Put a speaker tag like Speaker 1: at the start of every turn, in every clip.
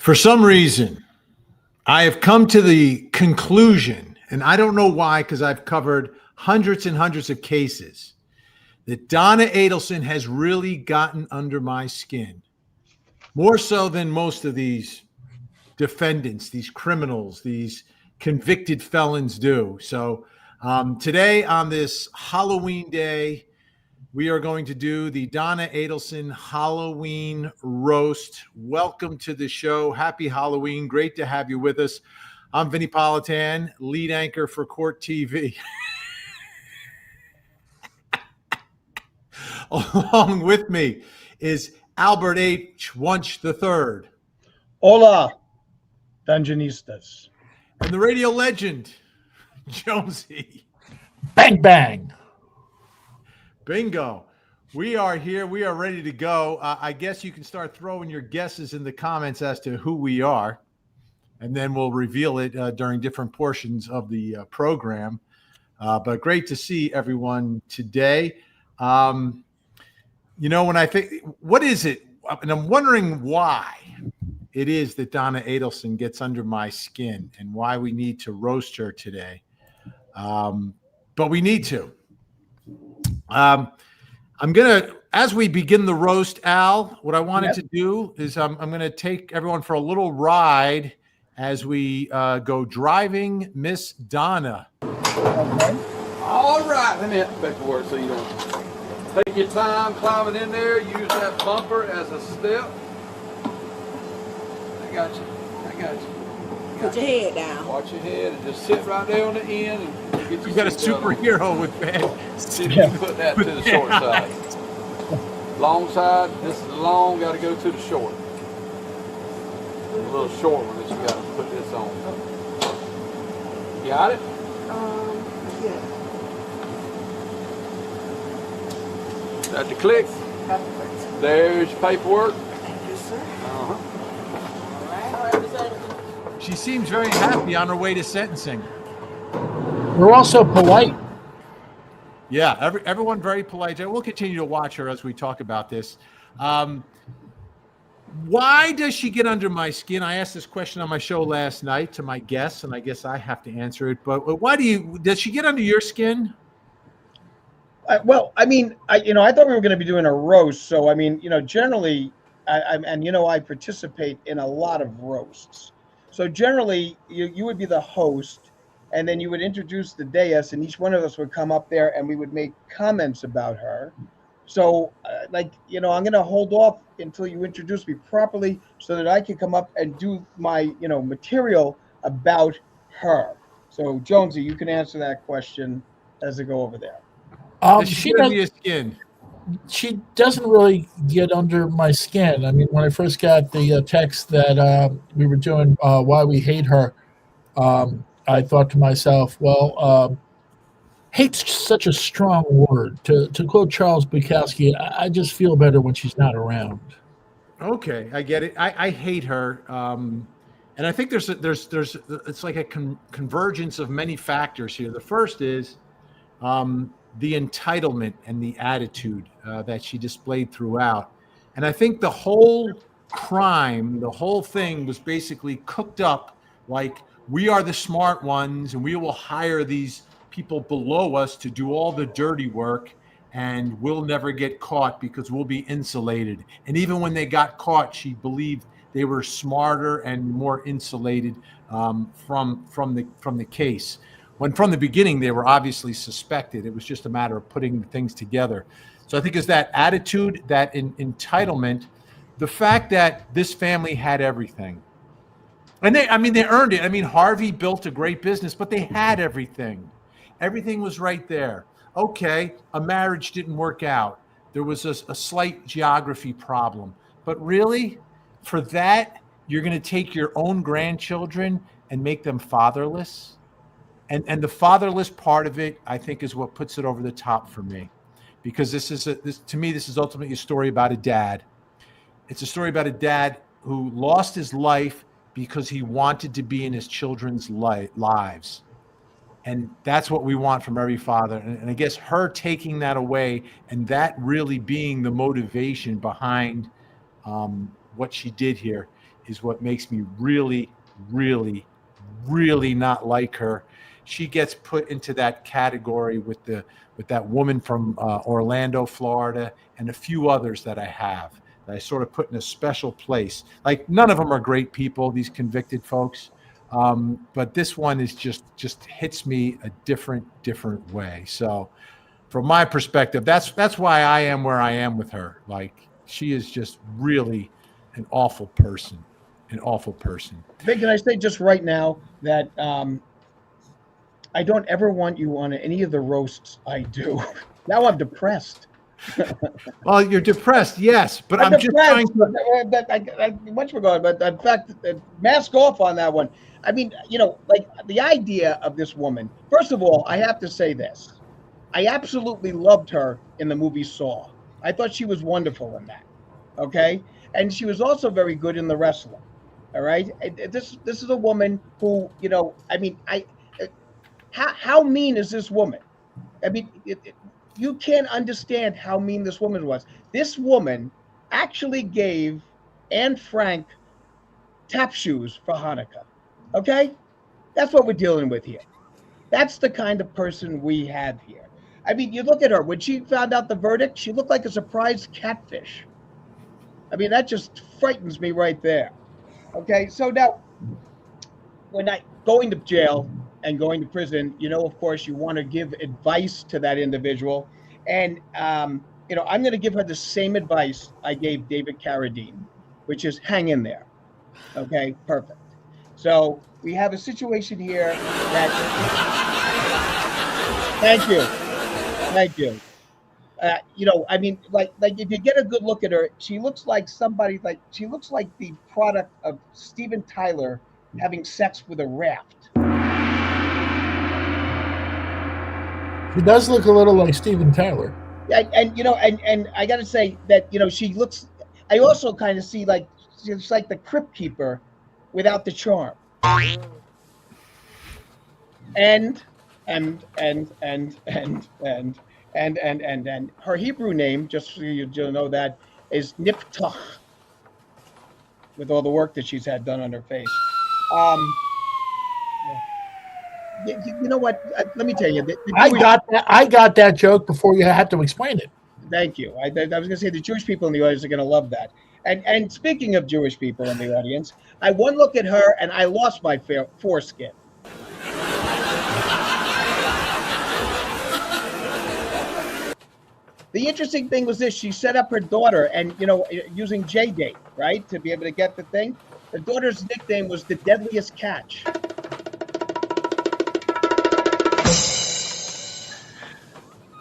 Speaker 1: For some reason, I have come to the conclusion, and I don't know why, because I've covered hundreds and hundreds of cases, that Donna Adelson has really gotten under my skin, more so than most of these defendants, these criminals, these convicted felons do. So today on this Halloween day, we are going to do the Donna Adelson Halloween roast. Welcome to the show. Happy Halloween. Great to have you with us. I'm Vinnie Politan, lead anchor for Court TV. Along with me is Albert H. Wunsch III.
Speaker 2: Hola, Dungeonistas.
Speaker 1: And the radio legend, Jonesy.
Speaker 3: Bang, bang.
Speaker 1: Bingo. We are here. We are ready to go. I guess you can start throwing your guesses in the comments as to who we are, and then we'll reveal it during different portions of the program. But great to see everyone today. When I think, what is it? And I'm wondering why it is that Donna Adelson gets under my skin and why we need to roast her today. But we need to. I'm going to, as we begin the roast, Al, what I wanted to do is I'm going to take everyone for a little ride as we go driving Miss Donna.
Speaker 4: Okay. All right. Let me hit the paperwork so you don't take your time climbing in there. Use that bumper as a step. I got you.
Speaker 5: Put your head down.
Speaker 4: Watch your head and just sit right there on the end and get
Speaker 1: You got a superhero with bad.
Speaker 4: See if you can put that to the short side. Long side, this is the long, got to go to the short. A little short one that you got to put this on. Got it?
Speaker 5: Yeah.
Speaker 4: Got the click? There's your paperwork.
Speaker 5: Thank you, sir.
Speaker 1: She seems very happy on her way to sentencing.
Speaker 3: We're also polite.
Speaker 1: Yeah, everyone very polite. We'll continue to watch her as we talk about this. Why does she get under my skin? I asked this question on my show last night to my guests, and I guess I have to answer it. But why does she get under your skin?
Speaker 2: I thought we were going to be doing a roast. So, generally, I participate in a lot of roasts. So generally, you would be the host, and then you would introduce the dais, and each one of us would come up there, and we would make comments about her. So, I'm going to hold off until you introduce me properly so that I can come up and do my, material about her. So, Jonesy, you can answer that question as I go over there.
Speaker 1: She get under your skin?
Speaker 3: She doesn't really get under my skin. I mean, when I first got the text that we were doing Why We Hate Her, I thought to myself, hate's such a strong word. To quote Charles Bukowski, I just feel better when she's not around.
Speaker 1: Okay, I get it. I hate her, and I think there's it's like a convergence of many factors here. The first is the entitlement and the attitude that she displayed throughout. And I think the whole crime, the whole thing was basically cooked up like we are the smart ones and we will hire these people below us to do all the dirty work and we'll never get caught because we'll be insulated. And even when they got caught, she believed they were smarter and more insulated from the case. When from the beginning, they were obviously suspected. It was just a matter of putting things together. So I think it's that attitude, that entitlement, the fact that this family had everything. And they earned it. I mean, Harvey built a great business, but they had everything. Everything was right there. Okay, a marriage didn't work out. There was a slight geography problem. But really, for that, you're going to take your own grandchildren and make them fatherless? And the fatherless part of it, I think, is what puts it over the top for me, because this is ultimately a story about a dad. It's a story about a dad who lost his life because he wanted to be in his children's lives, and that's what we want from every father. And I guess her taking that away and that really being the motivation behind what she did here is what makes me really, really, really not like her. She gets put into that category with that woman from Orlando, Florida, and a few others that I have that I sort of put in a special place. Like, none of them are great people, these convicted folks, but this one is just hits me a different way. So, from my perspective, that's why I am where I am with her. Like, she is just really an awful person,
Speaker 2: Vic, can I say just right now that I don't ever want you on any of the roasts I do. Now I'm depressed.
Speaker 1: Well, you're depressed, yes, but I'm just trying to.
Speaker 2: I much forgot, but in fact, mask off on that one. I mean, like the idea of this woman. First of all, I have to say this: I absolutely loved her in the movie Saw. I thought she was wonderful in that. Okay, and she was also very good in The Wrestler. All right, this is a woman who, I mean, how mean is this woman? I mean, you can't understand how mean this woman was. This woman actually gave Anne Frank tap shoes for Hanukkah. Okay? That's what we're dealing with here. That's the kind of person we have here. I mean, you look at her. When she found out the verdict, she looked like a surprised catfish. I mean, that just frightens me right there. Okay? So now, when going to jail and going to prison, of course, you want to give advice to that individual. And, I'm going to give her the same advice I gave David Carradine, which is hang in there. Okay, perfect. So we have a situation here that, thank you. I mean, like if you get a good look at her, she looks like she looks like the product of Steven Tyler having sex with a raft.
Speaker 3: He does look a little like Steven Tyler.
Speaker 2: And I got to say that she looks. I also kind of see like she's like the Crypt Keeper without the charm. And her Hebrew name, just so you know, that is Niftach, with all the work that she's had done on her face. You know what? Let me tell you.
Speaker 3: I got that joke before you had to explain it.
Speaker 2: Thank you. I was going to say the Jewish people in the audience are going to love that. And speaking of Jewish people in the audience, one look at her and I lost my foreskin. The interesting thing was this: she set up her daughter, and using J-Date, right, to be able to get the thing. Her daughter's nickname was the Deadliest Catch.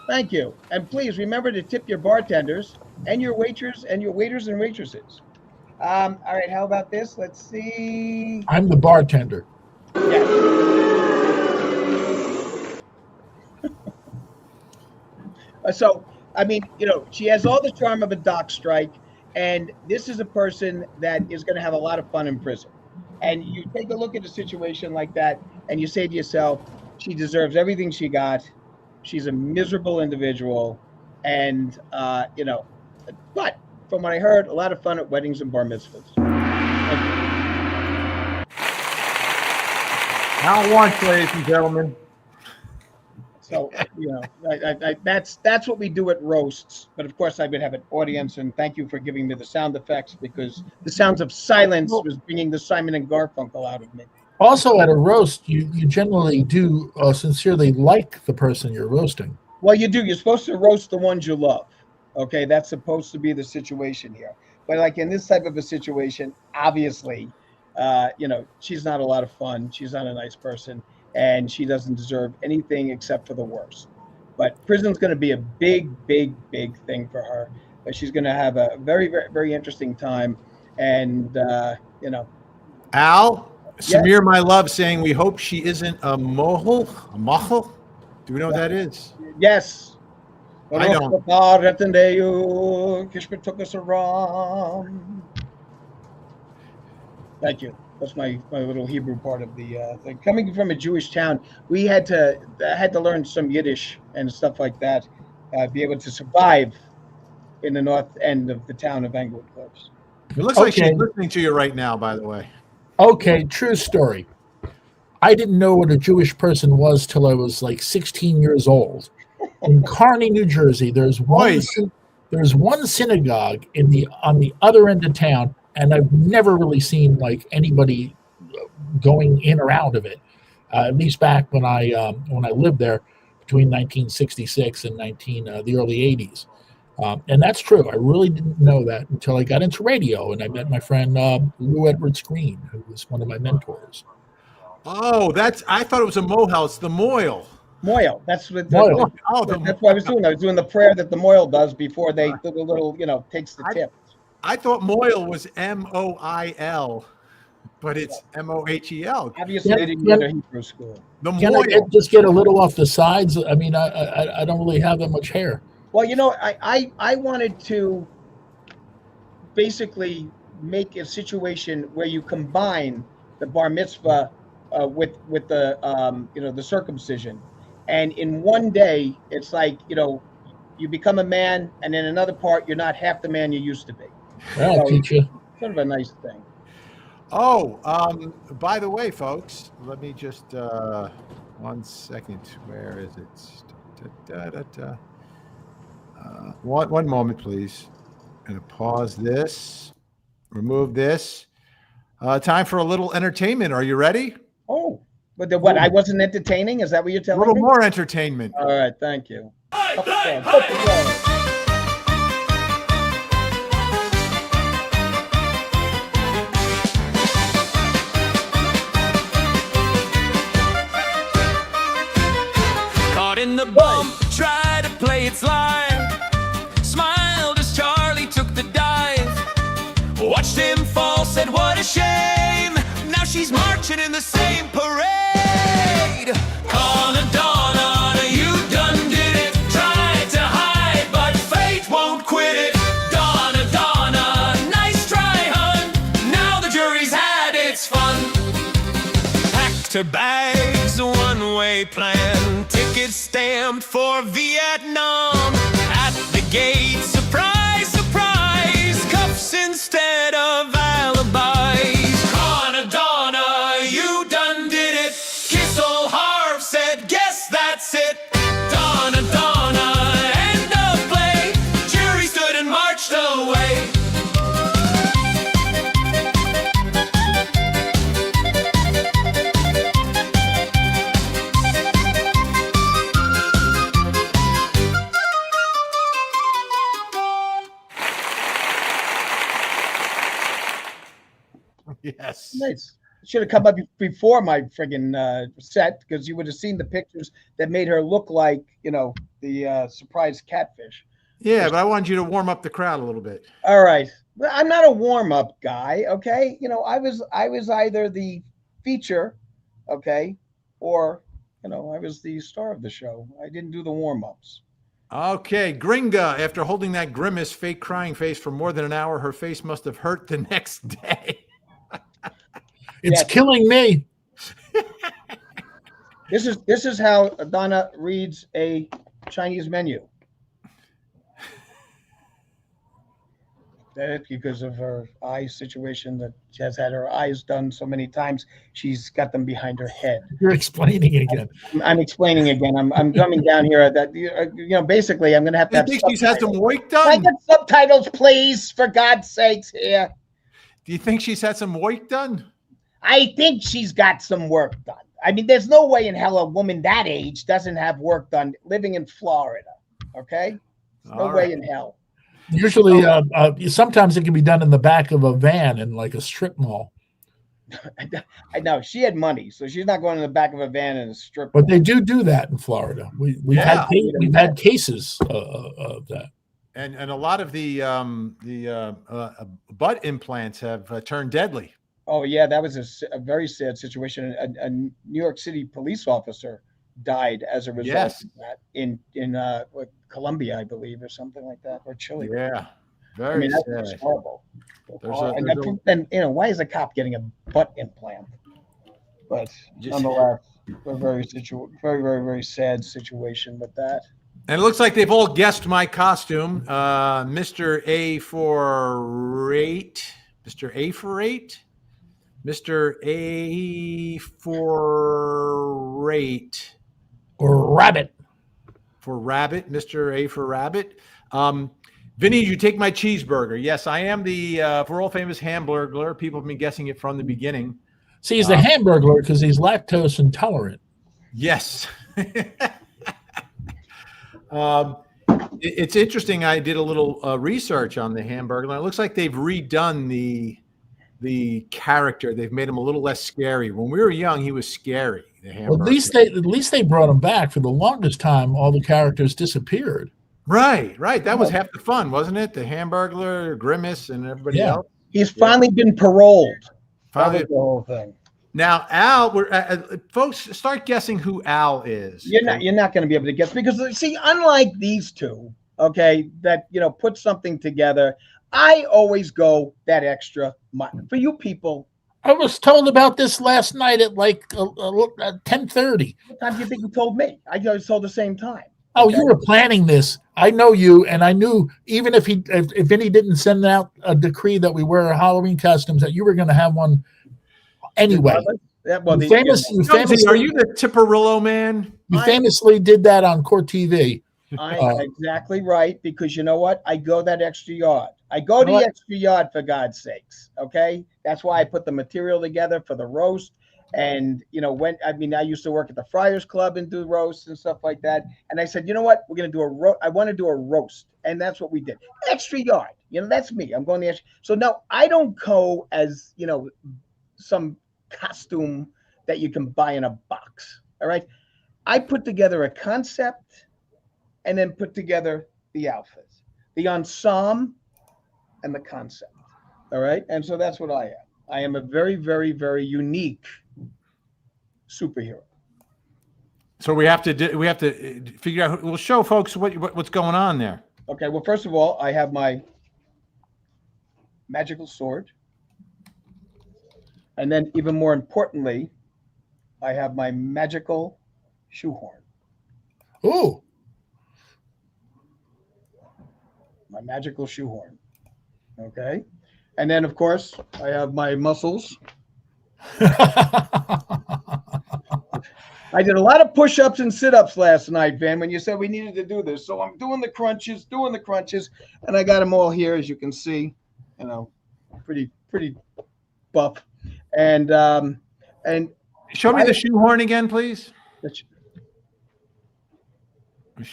Speaker 2: Thank you. And please remember to tip your bartenders and your waiters and waitresses. All right, how about this? Let's see.
Speaker 3: I'm the bartender.
Speaker 2: Yes. So, I mean, she has all the charm of a dock strike, and this is a person that is going to have a lot of fun in prison. And you take a look at a situation like that, and you say to yourself, she deserves everything she got. She's a miserable individual, and but from what I heard, a lot of fun at weddings and bar mitzvahs.
Speaker 1: Now once, ladies and gentlemen.
Speaker 2: So that's what we do at roasts. But of course, I would have an audience, and thank you for giving me the sound effects, because the sounds of silence was bringing the Simon and Garfunkel out of me.
Speaker 3: Also, at a roast, you generally do sincerely like the person you're roasting.
Speaker 2: Well, you do. You're supposed to roast the ones you love. Okay, that's supposed to be the situation here. But like in this type of a situation, obviously, she's not a lot of fun. She's not a nice person, and she doesn't deserve anything except for the worst. But prison's going to be a big, big, big thing for her. But she's going to have a very, very, very interesting time. And
Speaker 1: Al.
Speaker 2: Yes.
Speaker 1: Samir, my love, saying we hope she isn't a mohel. A mohel? Do we know what that is?
Speaker 2: Yes.
Speaker 1: I don't.
Speaker 2: Kishma took us around. Thank you. That's my little Hebrew part of the thing. Coming from a Jewish town, we had to learn some Yiddish and stuff like that, be able to survive in the north end of the town of Englewood Cliffs.
Speaker 1: It looks like she's
Speaker 3: Okay.
Speaker 1: listening to you right now, by the way.
Speaker 3: Okay, true story. I didn't know what a Jewish person was till I was like 16 years old. In Kearney, New Jersey, there's one synagogue on the other end of town, and I've never really seen like anybody going in or out of it. At least back when I lived there between 1966 and the early 80s. And that's true. I really didn't know that until I got into radio and I met my friend Lou Edwards Green, who was one of my mentors.
Speaker 1: Oh, I thought it was a Morehouse, the Moyle.
Speaker 2: Moyle. That's what.
Speaker 3: Moyle.
Speaker 2: That's what I was doing. I was doing the prayer that the Moyle does before they do the little, takes the tip.
Speaker 1: I thought Moyle was Moil, but it's Mohel.
Speaker 2: Obviously, I didn't go to Hebrew school.
Speaker 1: The
Speaker 3: Can
Speaker 1: Moyle.
Speaker 3: I just get a little off the sides? I mean, I don't really have that much hair.
Speaker 2: Well, I wanted to basically make a situation where you combine the bar mitzvah with the the circumcision, and in one day it's like you become a man, and in another part you're not half the man you used to be.
Speaker 3: I'll teach you.
Speaker 2: Sort of a nice thing.
Speaker 1: Oh, by the way, folks, let me just 1 second. Where is it? One moment, please. I'm going to pause this, remove this. Time for a little entertainment. Are you ready?
Speaker 2: Oh, but what? I wasn't entertaining? Is that what you're
Speaker 1: A
Speaker 2: telling
Speaker 1: little
Speaker 2: me?
Speaker 1: more entertainment.
Speaker 2: All right, thank you.
Speaker 6: Caught in the bump, tried to play its line. Smiled as Charlie took the dive. Watched him fall, said what a shame. Now she's marching in the same parade. Donna, you done did it. Tried to hide, but fate won't quit it. Donna, nice try, hun. Now the jury's had its fun. Packed her bags, a one-way plan. Ticket stamped for Vietnam. At the gate, surprise, surprise. Cuffs instead of alibis. Donna, you done did it. Kiss old Harv, said, guess that's it. Donna, end of play. Jury stood and marched away.
Speaker 1: Yes.
Speaker 2: Nice. Should have come up before my friggin' set, because you would have seen the pictures that made her look like, the surprise catfish.
Speaker 1: Yeah, but I wanted you to warm up the crowd a little bit.
Speaker 2: All right. Well, I'm not a warm-up guy, okay? I was either the feature, okay, or I was the star of the show. I didn't do the warm-ups.
Speaker 1: Okay, Gringa, after holding that grimace, fake crying face for more than an hour, her face must have hurt the next day.
Speaker 3: It's killing me.
Speaker 2: This is how Donna reads a Chinese menu. That because of her eye situation, that she has had her eyes done so many times, she's got them behind her head.
Speaker 3: You're explaining again.
Speaker 2: I'm explaining again. I'm coming down here that basically I'm going to have to
Speaker 1: Do
Speaker 2: have
Speaker 1: you think she's had some work
Speaker 2: Can I
Speaker 1: done?
Speaker 2: get subtitles, please, for God's sakes here.
Speaker 1: Do you think she's had some work done?
Speaker 2: I think she's got some work done. I mean, there's no way in hell a woman that age doesn't have work done living in Florida. Okay? There's no way in hell.
Speaker 3: Usually, sometimes it can be done in the back of a van in like a strip mall.
Speaker 2: I know she had money, so she's not going in the back of a van in a strip.
Speaker 3: But they do that in Florida. We've had cases of that.
Speaker 1: And a lot of the butt implants have turned deadly.
Speaker 2: Oh yeah, that was a very sad situation. A New York City police officer died as a result of that in Colombia, I believe, or something like that, or Chile.
Speaker 1: Yeah, very sad.
Speaker 2: That's horrible.
Speaker 1: And
Speaker 2: why is a cop getting a butt implant? But nonetheless, a very, very, very sad situation with that.
Speaker 1: And it looks like they've all guessed my costume. Mr. A for rate. Mr. A for 8. Mr. A for 8.
Speaker 3: Or rabbit.
Speaker 1: For rabbit, Mr. A for rabbit. Vinny, you take my cheeseburger. Yes, I am the world famous Hamburglar. People have been guessing it from the beginning.
Speaker 3: See, he's the Hamburglar because he's lactose intolerant.
Speaker 1: Yes. It's interesting. I did a little research on the Hamburglar. It looks like they've redone the character. They've made him a little less scary. When we were young, he was scary. The Hamburglar.
Speaker 3: Well, at least they brought him back. For the longest time, all the characters disappeared.
Speaker 1: Right. That was half the fun, wasn't it? The Hamburglar, Grimace, and everybody else.
Speaker 2: He's finally been paroled.
Speaker 1: Finally.
Speaker 2: That was the whole thing.
Speaker 1: Now, Al, folks, start guessing who Al is.
Speaker 2: You're not going to be able to guess because, see, unlike these two, okay, that put something together, I always go that extra mile. For you people,
Speaker 3: I was told about this last night at like 10:30.
Speaker 2: what time do you think you told me? I was told the same time.
Speaker 3: Oh, you were planning this. I know you, and I knew even if Vinny didn't send out a decree that we wear Halloween costumes, that you were going to have one anyway.
Speaker 2: Well,
Speaker 3: you famously,
Speaker 1: Are you the Tipperillo man?
Speaker 3: You famously did that on Court TV.
Speaker 2: Exactly right, because you know what? I go that extra yard. I go the extra yard for God's sakes. Okay, that's why I put the material together for the roast. And I used to work at the Friars Club and do roasts and stuff like that. And I said, you know what? We're gonna do I want to do a roast, and that's what we did. Extra yard. That's me. I'm going the extra. So no, I don't go as some costume that you can buy in a box. All right, I put together a concept, and then put together the outfits, the ensemble, and the concept. All right, and so that's what I am. I am a very, very, very unique superhero.
Speaker 1: So we have to figure out. We'll show folks what's going on there.
Speaker 2: Okay. Well, first of all, I have my magical sword, and then even more importantly, I have my magical shoehorn.
Speaker 3: Ooh.
Speaker 2: My magical shoehorn. Okay. And then, of course, I have my muscles. I did a lot of push-ups and sit-ups last night, Van, when you said we needed to do this. So I'm doing the crunches, and I got them all here, as you can see. Pretty buff. And
Speaker 1: show me the shoehorn again, please.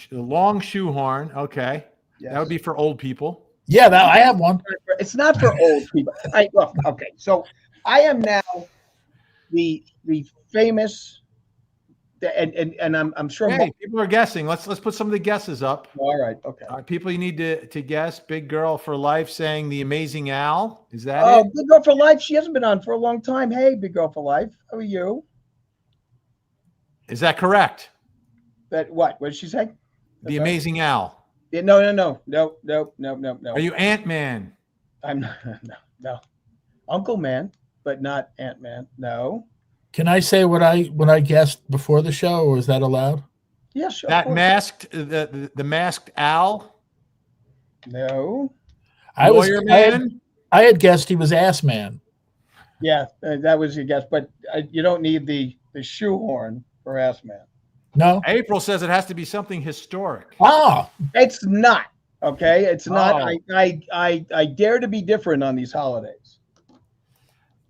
Speaker 1: The long shoehorn. Okay. Yes. That would be for old people.
Speaker 3: Yeah, I have one.
Speaker 2: It's not for old people. Look, okay. So I am now the famous, and I'm sure.
Speaker 1: Hey, people are guessing. Let's put some of the guesses up.
Speaker 2: All right. Okay.
Speaker 1: People, you need to guess. Big Girl for Life saying the Amazing Al. Is that it?
Speaker 2: Big Girl for Life. She hasn't been on for a long time. Hey, Big Girl for Life. How are you?
Speaker 1: Is that correct?
Speaker 2: What did she say?
Speaker 1: The Amazing Al.
Speaker 2: Yeah, no.
Speaker 1: Are you Ant-Man?
Speaker 2: I'm not. No. Uncle Man, but not Ant-Man. No.
Speaker 3: Can I say what I guessed before the show, or is that allowed?
Speaker 2: Yeah, sure.
Speaker 1: That masked the masked Al.
Speaker 2: No.
Speaker 3: I had guessed he was Ass Man.
Speaker 2: Yeah, that was your guess, but you don't need the shoehorn for Ass Man.
Speaker 3: No.
Speaker 1: April says it has to be something historic.
Speaker 3: Ah,
Speaker 2: it's not. Okay, it's not. I dare to be different on these holidays.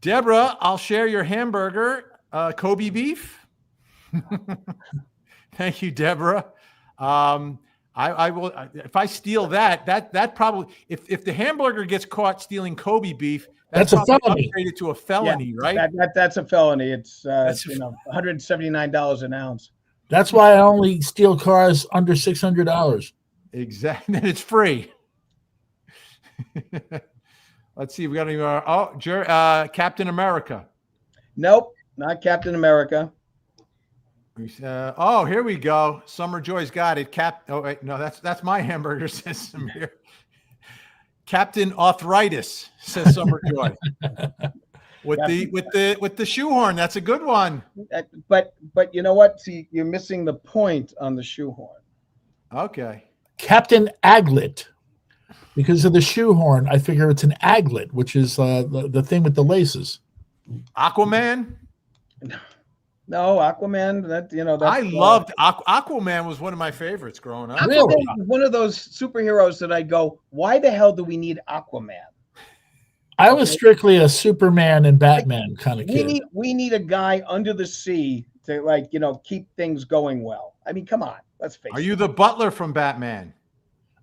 Speaker 1: Deborah, I'll share your hamburger, Kobe beef. Thank you, Deborah. I will. If I steal that probably if the hamburger gets caught stealing Kobe beef,
Speaker 3: that's a felony.
Speaker 1: Upgraded to a felony, right?
Speaker 2: That's a felony. It's $179 an ounce.
Speaker 3: That's why I only steal cars under $600.
Speaker 1: Exactly, and it's free. Let's see. We got any? Captain America.
Speaker 2: Nope, not Captain America.
Speaker 1: Here we go. Summer Joy's got it. Oh wait, no, that's my hamburger. Says Samir. Captain Arthritis, says Summer Joy. With the shoehorn, that's a good one.
Speaker 2: But you know what? See, you're missing the point on the shoehorn.
Speaker 1: Okay.
Speaker 3: Captain Aglet. Because of the shoehorn, I figure it's an aglet, which is the thing with the laces.
Speaker 1: Aquaman.
Speaker 2: No, Aquaman. That that's.
Speaker 1: I loved Aquaman. Was one of my favorites growing up.
Speaker 3: Really?
Speaker 2: Aquaman is one of those superheroes that I go, why the hell do we need Aquaman?
Speaker 3: I was strictly a Superman and Batman kind of kid.
Speaker 2: We need a guy under the sea to keep things going well. I mean, come on, let's face it.
Speaker 1: Are you the butler from Batman?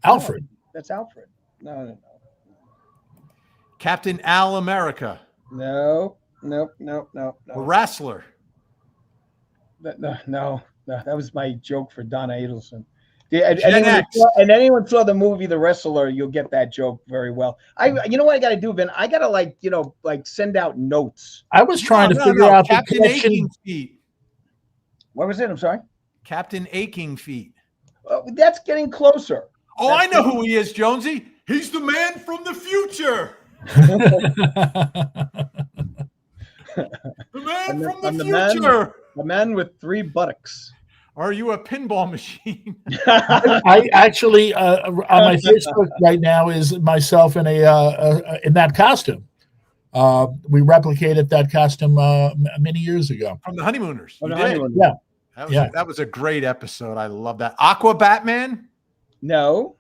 Speaker 3: Alfred.
Speaker 2: No, that's Alfred. No.
Speaker 1: Captain Al America.
Speaker 2: No.
Speaker 1: A wrestler.
Speaker 2: No. That was my joke for Donna Adelson. And anyone saw the movie The Wrestler, you'll get that joke very well. You know what I got to do, Vin? I got to send out notes.
Speaker 3: I was trying to figure out
Speaker 1: Captain
Speaker 3: the connection.
Speaker 1: Aching Feet.
Speaker 2: What was it? I'm sorry.
Speaker 1: Captain Aching Feet.
Speaker 2: That's getting closer.
Speaker 1: Oh, I know who he is, Jonesy. He's the man from the future. The man from the future.
Speaker 2: The man with 3 buttocks.
Speaker 1: Are you a pinball machine?
Speaker 3: I actually on my Facebook right now is myself in in that costume. We replicated that costume many years ago.
Speaker 1: From the Honeymooners.
Speaker 2: Oh,
Speaker 1: You
Speaker 2: the
Speaker 1: did.
Speaker 2: Honeymooners.
Speaker 3: Yeah.
Speaker 1: That was a great episode. I love that. Aqua Batman?
Speaker 2: No.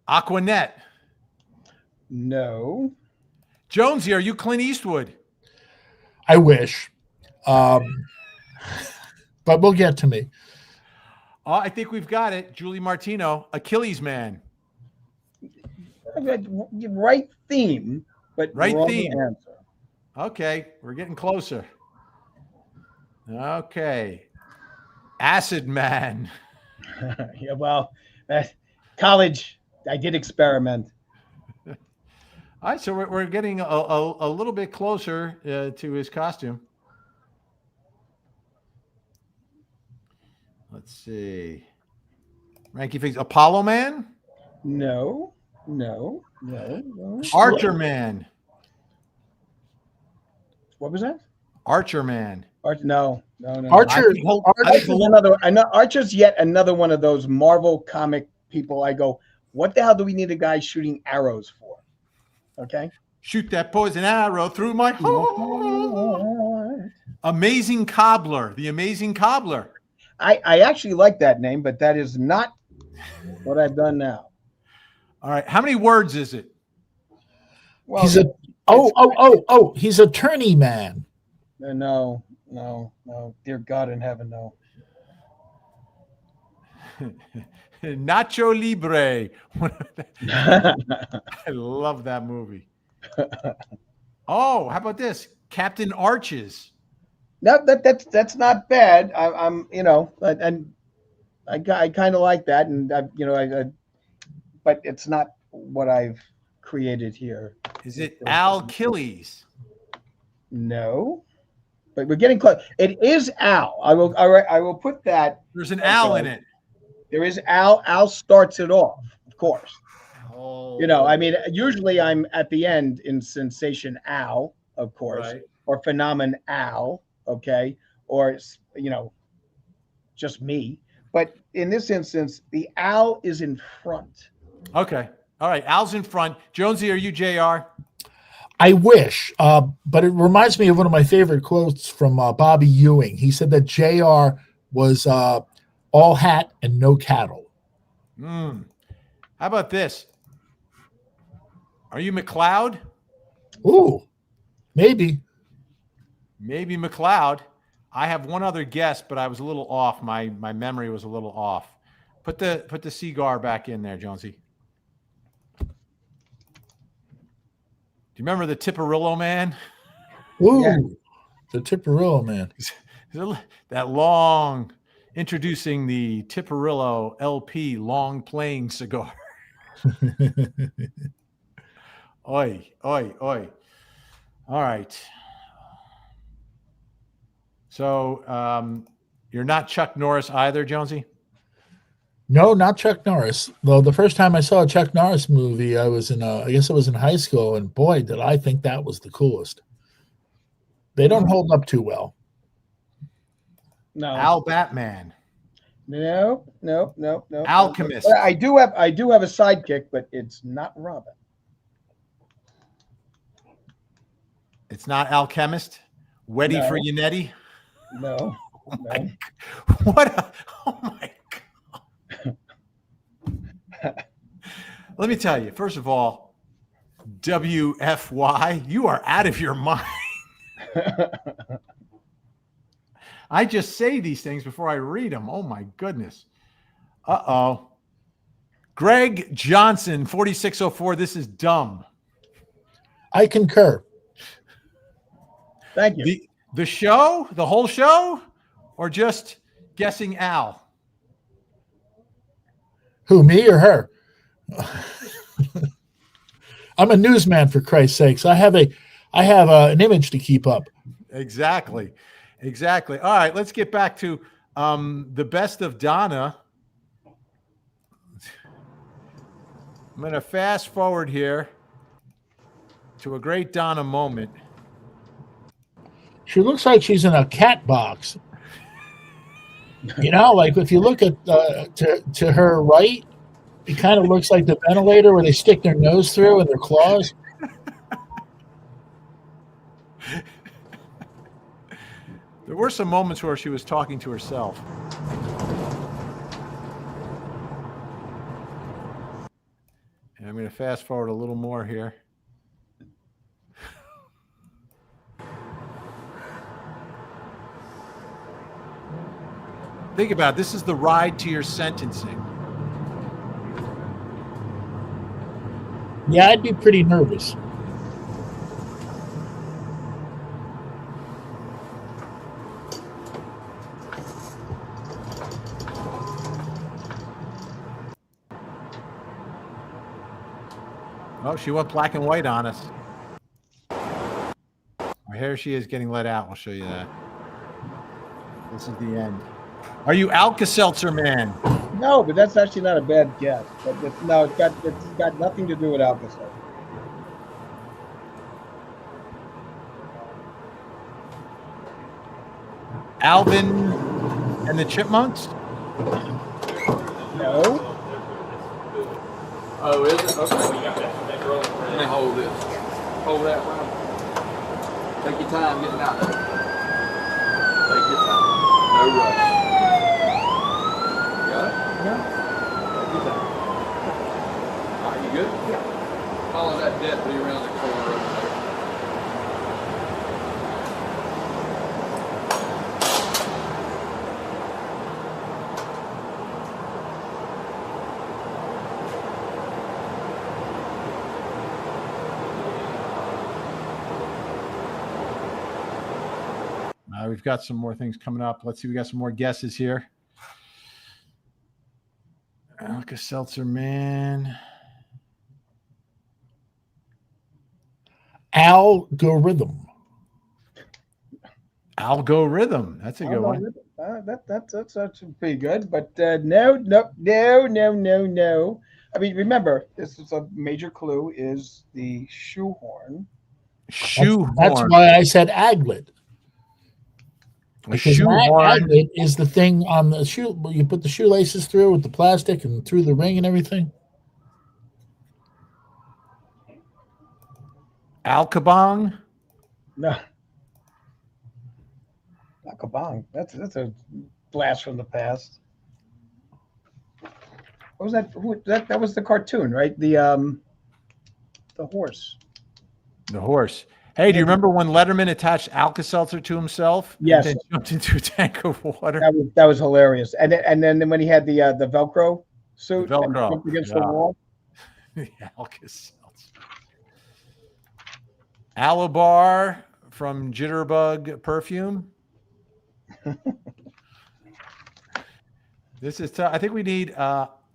Speaker 1: Aquanet.
Speaker 2: No.
Speaker 1: Jonesy, are you Clint Eastwood?
Speaker 3: I wish. But we'll get to me.
Speaker 1: Oh, I think we've got it. Julie Martino, Achilles Man.
Speaker 2: Right theme, but
Speaker 1: Right
Speaker 2: wrong
Speaker 1: theme.
Speaker 2: answer.
Speaker 1: Okay, we're getting closer. Okay. Acid Man.
Speaker 2: Yeah, well, college, I did experiment.
Speaker 1: All right, so we're getting a little bit closer to his costume. Let's see. Ranky Figs. Apollo Man?
Speaker 2: No.
Speaker 1: Archer Man.
Speaker 2: What was that?
Speaker 1: Archer Man.
Speaker 2: No.
Speaker 3: Archer.
Speaker 2: Archer's yet another one of those Marvel comic people. I go, what the hell do we need a guy shooting arrows for? Okay.
Speaker 1: Shoot that poison arrow through my heart. Amazing Cobbler. The Amazing Cobbler.
Speaker 2: I actually like that name, but that is not what I've done now.
Speaker 1: All right. How many words is it?
Speaker 2: Well,
Speaker 3: He's he's attorney man.
Speaker 2: No. Dear God in heaven, no.
Speaker 1: Nacho Libre. I love that movie. Oh, how about this? Captain Arches.
Speaker 2: No, that's not bad. I'm and I kind of like that, and but it's not what I've created here.
Speaker 1: Is it Al Achilles?
Speaker 2: No, but we're getting close. It is Al. I will put that.
Speaker 1: There's an Al in it.
Speaker 2: There is Al. Al starts it off, of course.
Speaker 1: Oh.
Speaker 2: I mean, usually I'm at the end in Sensation Al, of course,
Speaker 1: Right.
Speaker 2: or Phenomenon Al, okay, or just me. But in this instance, the Al is in front.
Speaker 1: Okay. All right. Al's in front. Jonesy, are you JR?
Speaker 3: I wish, but it reminds me of one of my favorite quotes from Bobby Ewing. He said that JR was all hat and no cattle.
Speaker 1: How about this? Are you McLeod?
Speaker 3: Ooh, maybe.
Speaker 1: Maybe McLeod. I have one other guess, but I was a little off. My memory was a little off. Put the cigar back in there, Jonesy. Do you remember the Tipperillo Man?
Speaker 3: Ooh,
Speaker 2: Yeah.
Speaker 3: The Tipperillo Man.
Speaker 1: That long, introducing the Tipperillo LP long playing cigar. Oi. All right. So you're not Chuck Norris either, Jonesy?
Speaker 3: No, not Chuck Norris. Though the first time I saw a Chuck Norris movie, I was I guess I was in high school, and boy, did I think that was the coolest. They don't hold up too well.
Speaker 2: No,
Speaker 1: Al Batman.
Speaker 2: No.
Speaker 1: Alchemist.
Speaker 2: But I do have a sidekick, but it's not Robin.
Speaker 1: It's not Alchemist. Weddy for
Speaker 2: No.
Speaker 1: Yanetti.
Speaker 2: No. No.
Speaker 1: What? Oh my God. Let me tell you. First of all, WFY. You are out of your mind. I just say these things before I read them. Oh my goodness. Uh-oh. Greg Johnson, 4604. This is dumb.
Speaker 3: I concur.
Speaker 2: Thank you.
Speaker 1: The show, the whole show, or just guessing Al?
Speaker 3: Who, me or her? I'm a newsman, for Christ's sakes. I have an image to keep up.
Speaker 1: Exactly. All right, let's get back to the best of Donna. I'm going to fast forward here to a great Donna moment.
Speaker 3: She looks like she's in a cat box. You know, like if you look at to her right, it kind of looks like the ventilator where they stick their nose through with their claws.
Speaker 1: There were some moments where she was talking to herself. And I'm going to fast forward a little more here. Think about it. This is the ride to your sentencing.
Speaker 3: Yeah, I'd be pretty nervous.
Speaker 1: Oh, she went black and white on us. Here she is getting let out. I'll show you that. This is the end. Are you Alka-Seltzer man?
Speaker 2: No, but that's actually not a bad guess. But it's got nothing to do with Alka-Seltzer.
Speaker 1: Alvin and the Chipmunks?
Speaker 2: No.
Speaker 4: Oh, is it? Okay. Let me hold this. Hold that one. Take your time getting out there. Take your time. No rush. Got it?
Speaker 2: Yeah.
Speaker 4: Take your time. All right, you good? Yeah. Follow that deputy around the corner over there.
Speaker 1: We've got some more things coming up. Let's see. We got some more guesses here. Alka-Seltzer man.
Speaker 3: Algorithm.
Speaker 1: Algorithm. That's a good one.
Speaker 2: That's pretty good. But no. I mean, remember, this is a major clue is the shoehorn.
Speaker 1: Shoehorn.
Speaker 3: That's why I said aglet. Because aglet is the thing on the shoe. You put the shoelaces through with the plastic and through the ring and everything.
Speaker 1: Alkabong.
Speaker 2: No. Alkabong. That's a blast from the past. What was that? That was the cartoon, right? The horse.
Speaker 1: The horse. Hey, do you remember when Letterman attached Alka-Seltzer to himself?
Speaker 2: Yes.
Speaker 1: And then jumped into a tank of water.
Speaker 2: That was hilarious. And then when he had the Velcro suit,
Speaker 1: The Velcro,
Speaker 2: and jumped against the wall.
Speaker 1: The Alka-Seltzer. Alabar from Jitterbug Perfume. This is tough. I think we need.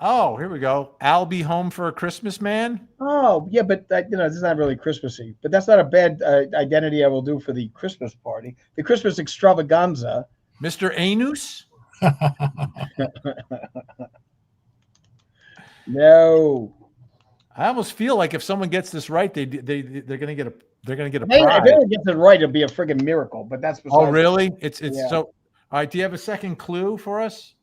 Speaker 1: Oh, here we go. I'll be home for a Christmas man.
Speaker 2: Oh yeah, but this is not really Christmassy. But that's not a bad identity I will do for the Christmas party, the Christmas extravaganza.
Speaker 1: Mr. Anus.
Speaker 2: No.
Speaker 1: I almost feel like if someone gets this right, they're gonna get a
Speaker 2: If
Speaker 1: prize.
Speaker 2: anyone gets it right, it'll be a friggin' miracle. But that's
Speaker 1: Oh really? It's
Speaker 2: Yeah.
Speaker 1: so. All right. Do you have a second clue for us?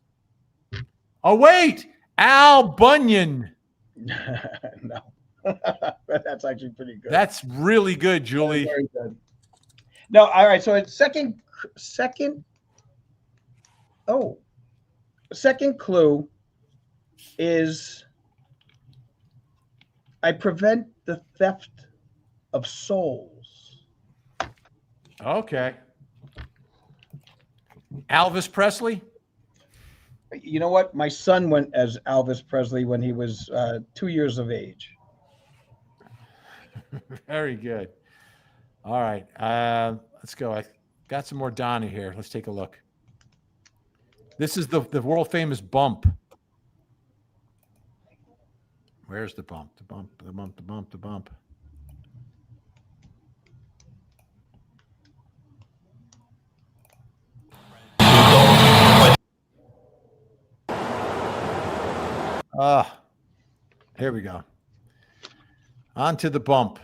Speaker 1: Oh, wait. Al Bunyan.
Speaker 2: No. That's actually pretty good.
Speaker 1: That's really good, Julie.
Speaker 2: Very good. No, all right. So it's second clue is I prevent the theft of souls.
Speaker 1: Okay. Elvis Presley?
Speaker 2: You know what? My son went as Elvis Presley when he was 2 years of age.
Speaker 1: Very good. All right. Let's go. I got some more Donna here. Let's take a look. This is the world famous bump. Where's the bump? The bump, the bump, the bump, the bump. Here we go. On to the bump.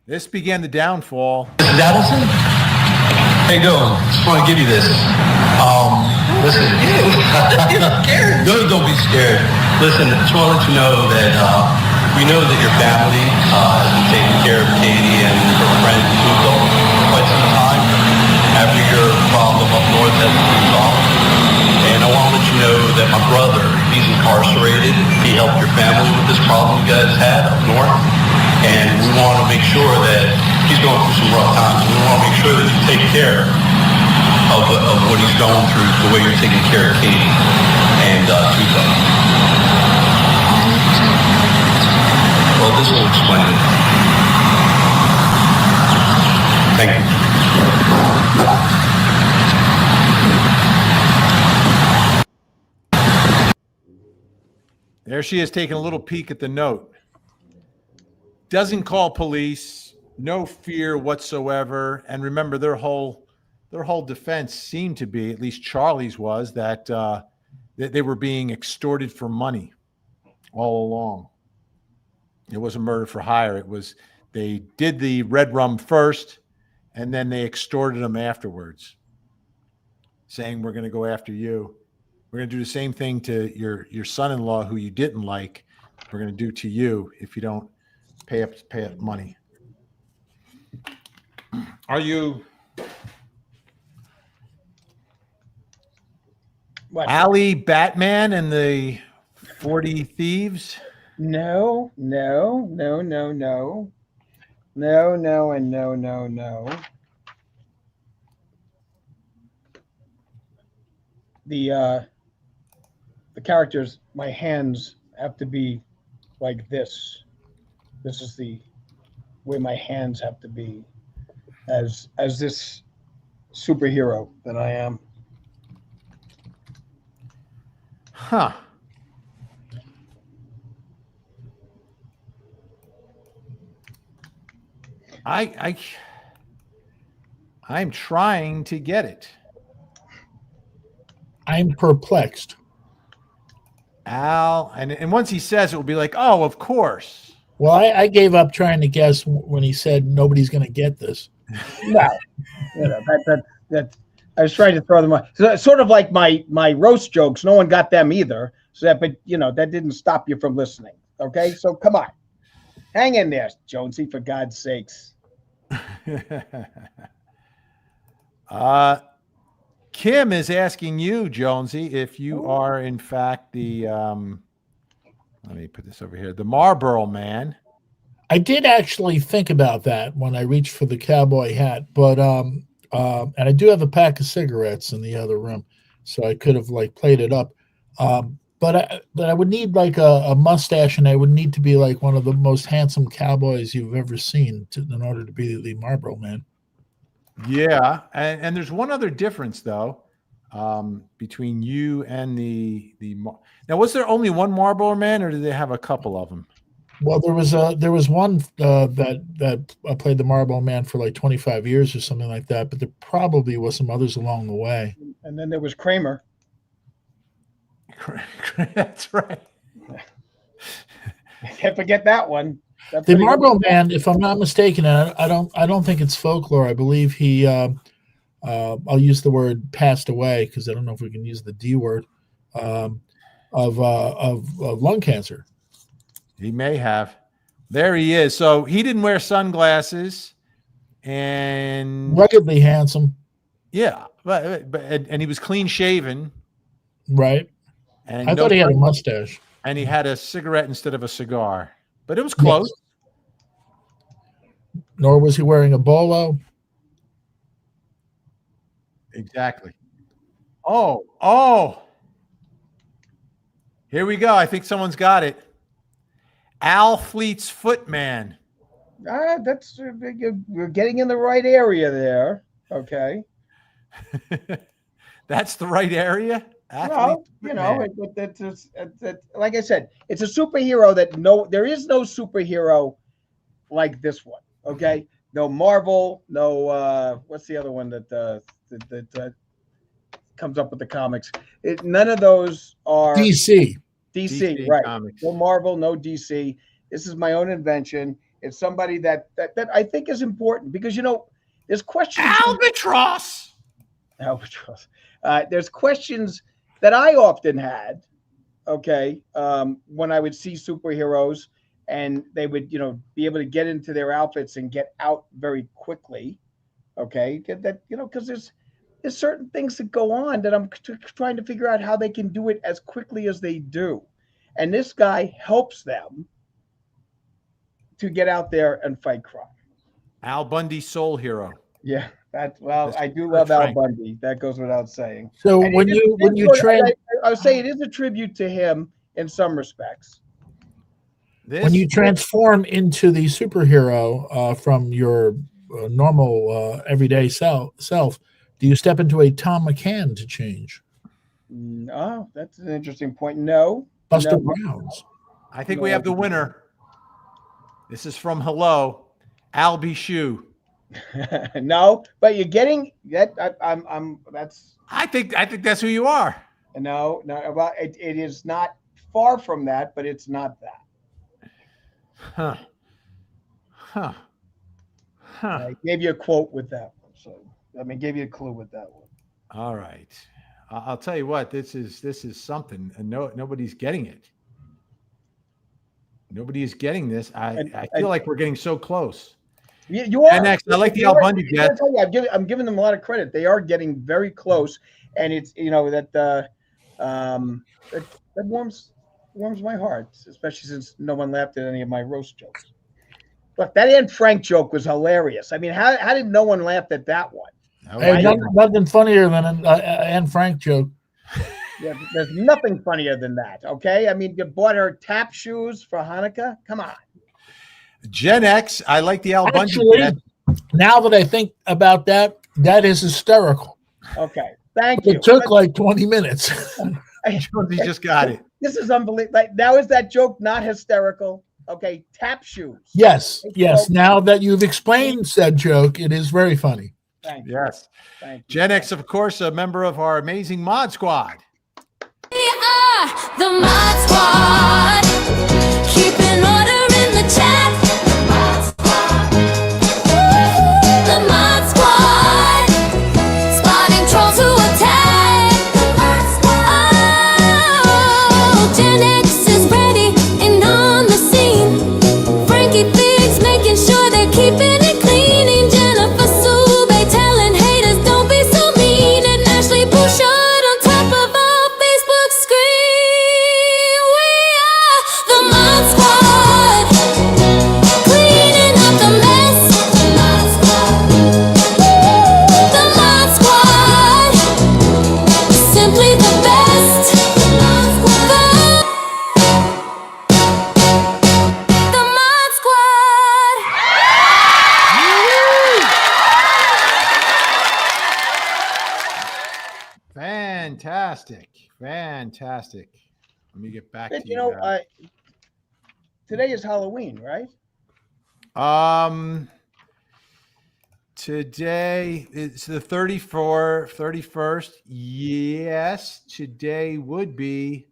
Speaker 1: This began the downfall.
Speaker 7: Mrs. Adelson? Hey, go. Just want to give you this. Listen. Don't be scared. Listen, I just want to let you know that we know that your family has been taking care of Katie and her friend Tuco for quite some time after your problem up north has been resolved. And I want to let you know that my brother, he's incarcerated. He helped your family with this problem you guys had up north. And we want to make sure that he's going through some rough times. We want to make sure that you take care of what he's going through the way you're taking care of Katie and Tuco. Well, this will explain it. Thank you.
Speaker 1: There she is taking a little peek at the note. Doesn't call police, no fear whatsoever. And remember, their whole defense seemed to be, at least Charlie's was, that they were being extorted for money all along. It wasn't murder for hire. It was they did the red rum first, and then they extorted them afterwards, saying, we're going to go after you. We're going to do the same thing to your son-in-law who you didn't like. We're going to do to you if you don't pay up money. Are you
Speaker 2: What?
Speaker 1: Alley Batman and the 40 Thieves?
Speaker 2: No, and no. The characters, my hands have to be like this. This is the way my hands have to be as this superhero that I am.
Speaker 1: Huh. I'm trying to get it.
Speaker 3: I'm perplexed.
Speaker 1: Al, and once he says it, will be like, oh, of course.
Speaker 3: Well, I gave up trying to guess when he said nobody's going to get this.
Speaker 2: No, that I was trying to throw them on. So, sort of like my roast jokes. No one got them either. So that, but that didn't stop you from listening. Okay, so come on, hang in there, Jonesy, for God's sakes.
Speaker 1: Kim is asking you, Jonesy, if you are in fact the let me put this over here, the Marlboro Man.
Speaker 3: I did actually think about that when I reached for the cowboy hat, but and I do have a pack of cigarettes in the other room, so I could have played it up. But I would need a mustache, and I would need to be like one of the most handsome cowboys you've ever seen in order to be the Marlboro Man.
Speaker 1: Yeah, and there's one other difference though, between you and the now. Was there only one Marlboro Man, or did they have a couple of them?
Speaker 3: Well, there was one that played the Marlboro Man for 25 years or something like that, but there probably was some others along the way.
Speaker 2: And then there was Kramer.
Speaker 1: That's right.
Speaker 2: Can't forget that one.
Speaker 3: The Marlboro Man, if I'm not mistaken, and I don't think it's folklore. I believe he, I'll use the word passed away because I don't know if we can use the D word. of lung cancer.
Speaker 1: He may have. There he is. So he didn't wear sunglasses, and
Speaker 3: Ruggedly handsome,
Speaker 1: yeah, and he was clean shaven.
Speaker 3: right?
Speaker 1: And
Speaker 3: I thought he had a mustache.
Speaker 1: And he had a cigarette instead of a cigar, but it was close.
Speaker 3: Yes. Nor was he wearing a bolo.
Speaker 1: Exactly. Oh. Here we go. I think someone's got it. Al Fleet's Footman.
Speaker 2: That's we're getting in the right area there. Okay.
Speaker 1: That's the right area.
Speaker 2: Well, that's like I said, it's a superhero that there is no superhero like this one. Okay, no Marvel, no what's the other one that comes up with the comics? None of those are
Speaker 3: DC,
Speaker 2: right?
Speaker 1: Comics.
Speaker 2: No Marvel, no DC. This is my own invention. It's somebody that I think is important because there's questions.
Speaker 1: Albatross.
Speaker 2: There's questions that I often had, okay, when I would see superheroes and they would, be able to get into their outfits and get out very quickly, okay, because there's certain things that go on that I'm trying to figure out how they can do it as quickly as they do. And this guy helps them to get out there and fight crime.
Speaker 1: Al Bundy, soul hero.
Speaker 2: Yeah. I do love Al Bundy. That goes without saying.
Speaker 3: So I would
Speaker 2: say it is a tribute to him in some respects.
Speaker 3: When you transform into the superhero from your normal everyday self, do you step into a Tom McCann to change?
Speaker 2: Oh, that's an interesting point. No.
Speaker 3: Buster Browns.
Speaker 1: I think we have the winner. This is from Hello, Albie Shoe.
Speaker 2: No, but you're getting that. That's.
Speaker 1: I think that's who you are.
Speaker 2: No. Well, it is not far from that, but it's not that.
Speaker 1: Huh.
Speaker 2: I gave you a quote with that one, so gave you a clue with that one.
Speaker 1: All right, I'll tell you what. This is something, and nobody's getting it. Nobody is getting this. I feel like we're getting so close.
Speaker 2: You are.
Speaker 1: And next, I like the Al Bundy get.
Speaker 2: I'm giving them a lot of credit. They are getting very close, and it's that warms my heart, especially since no one laughed at any of my roast jokes. Look, that Anne Frank joke was hilarious. I mean, how did no one laugh at that one?
Speaker 3: Hey, nothing funnier than an Anne Frank joke.
Speaker 2: Yeah, there's nothing funnier than that. Okay, I mean, you bought her tap shoes for Hanukkah. Come on.
Speaker 1: Gen X, I like the Al Bundy.
Speaker 3: Actually, now that I think about that is hysterical.
Speaker 2: Okay, thank you.
Speaker 3: It took like 20 minutes.
Speaker 1: Jonesy just got it.
Speaker 2: This is unbelievable. Like, now is that joke not hysterical? Okay, tap shoes.
Speaker 3: Yes. Now that you've explained said joke, it is very funny.
Speaker 2: Thank you.
Speaker 1: Yes.
Speaker 2: Thank you.
Speaker 1: Gen X, of course, a member of our amazing Mod Squad.
Speaker 6: We are the Mod Squad, keeping order in the chat. The Mod Squad, spotting trolls who attack. Oh, Gen X is ready and on the scene. Frankie Biggs making sure they're keeping it clean. And Jennifer Sube telling haters don't be so mean. And Ashley Bouchard on top of our Facebook screen. We are the Mod Squad, cleaning up the mess. The Mod Squad, simply the best. The Mod Squad.
Speaker 1: Fantastic. Let me get back
Speaker 2: But,
Speaker 1: to you.
Speaker 2: today is Halloween, right?
Speaker 1: Today it's the 31st. Yes, today would be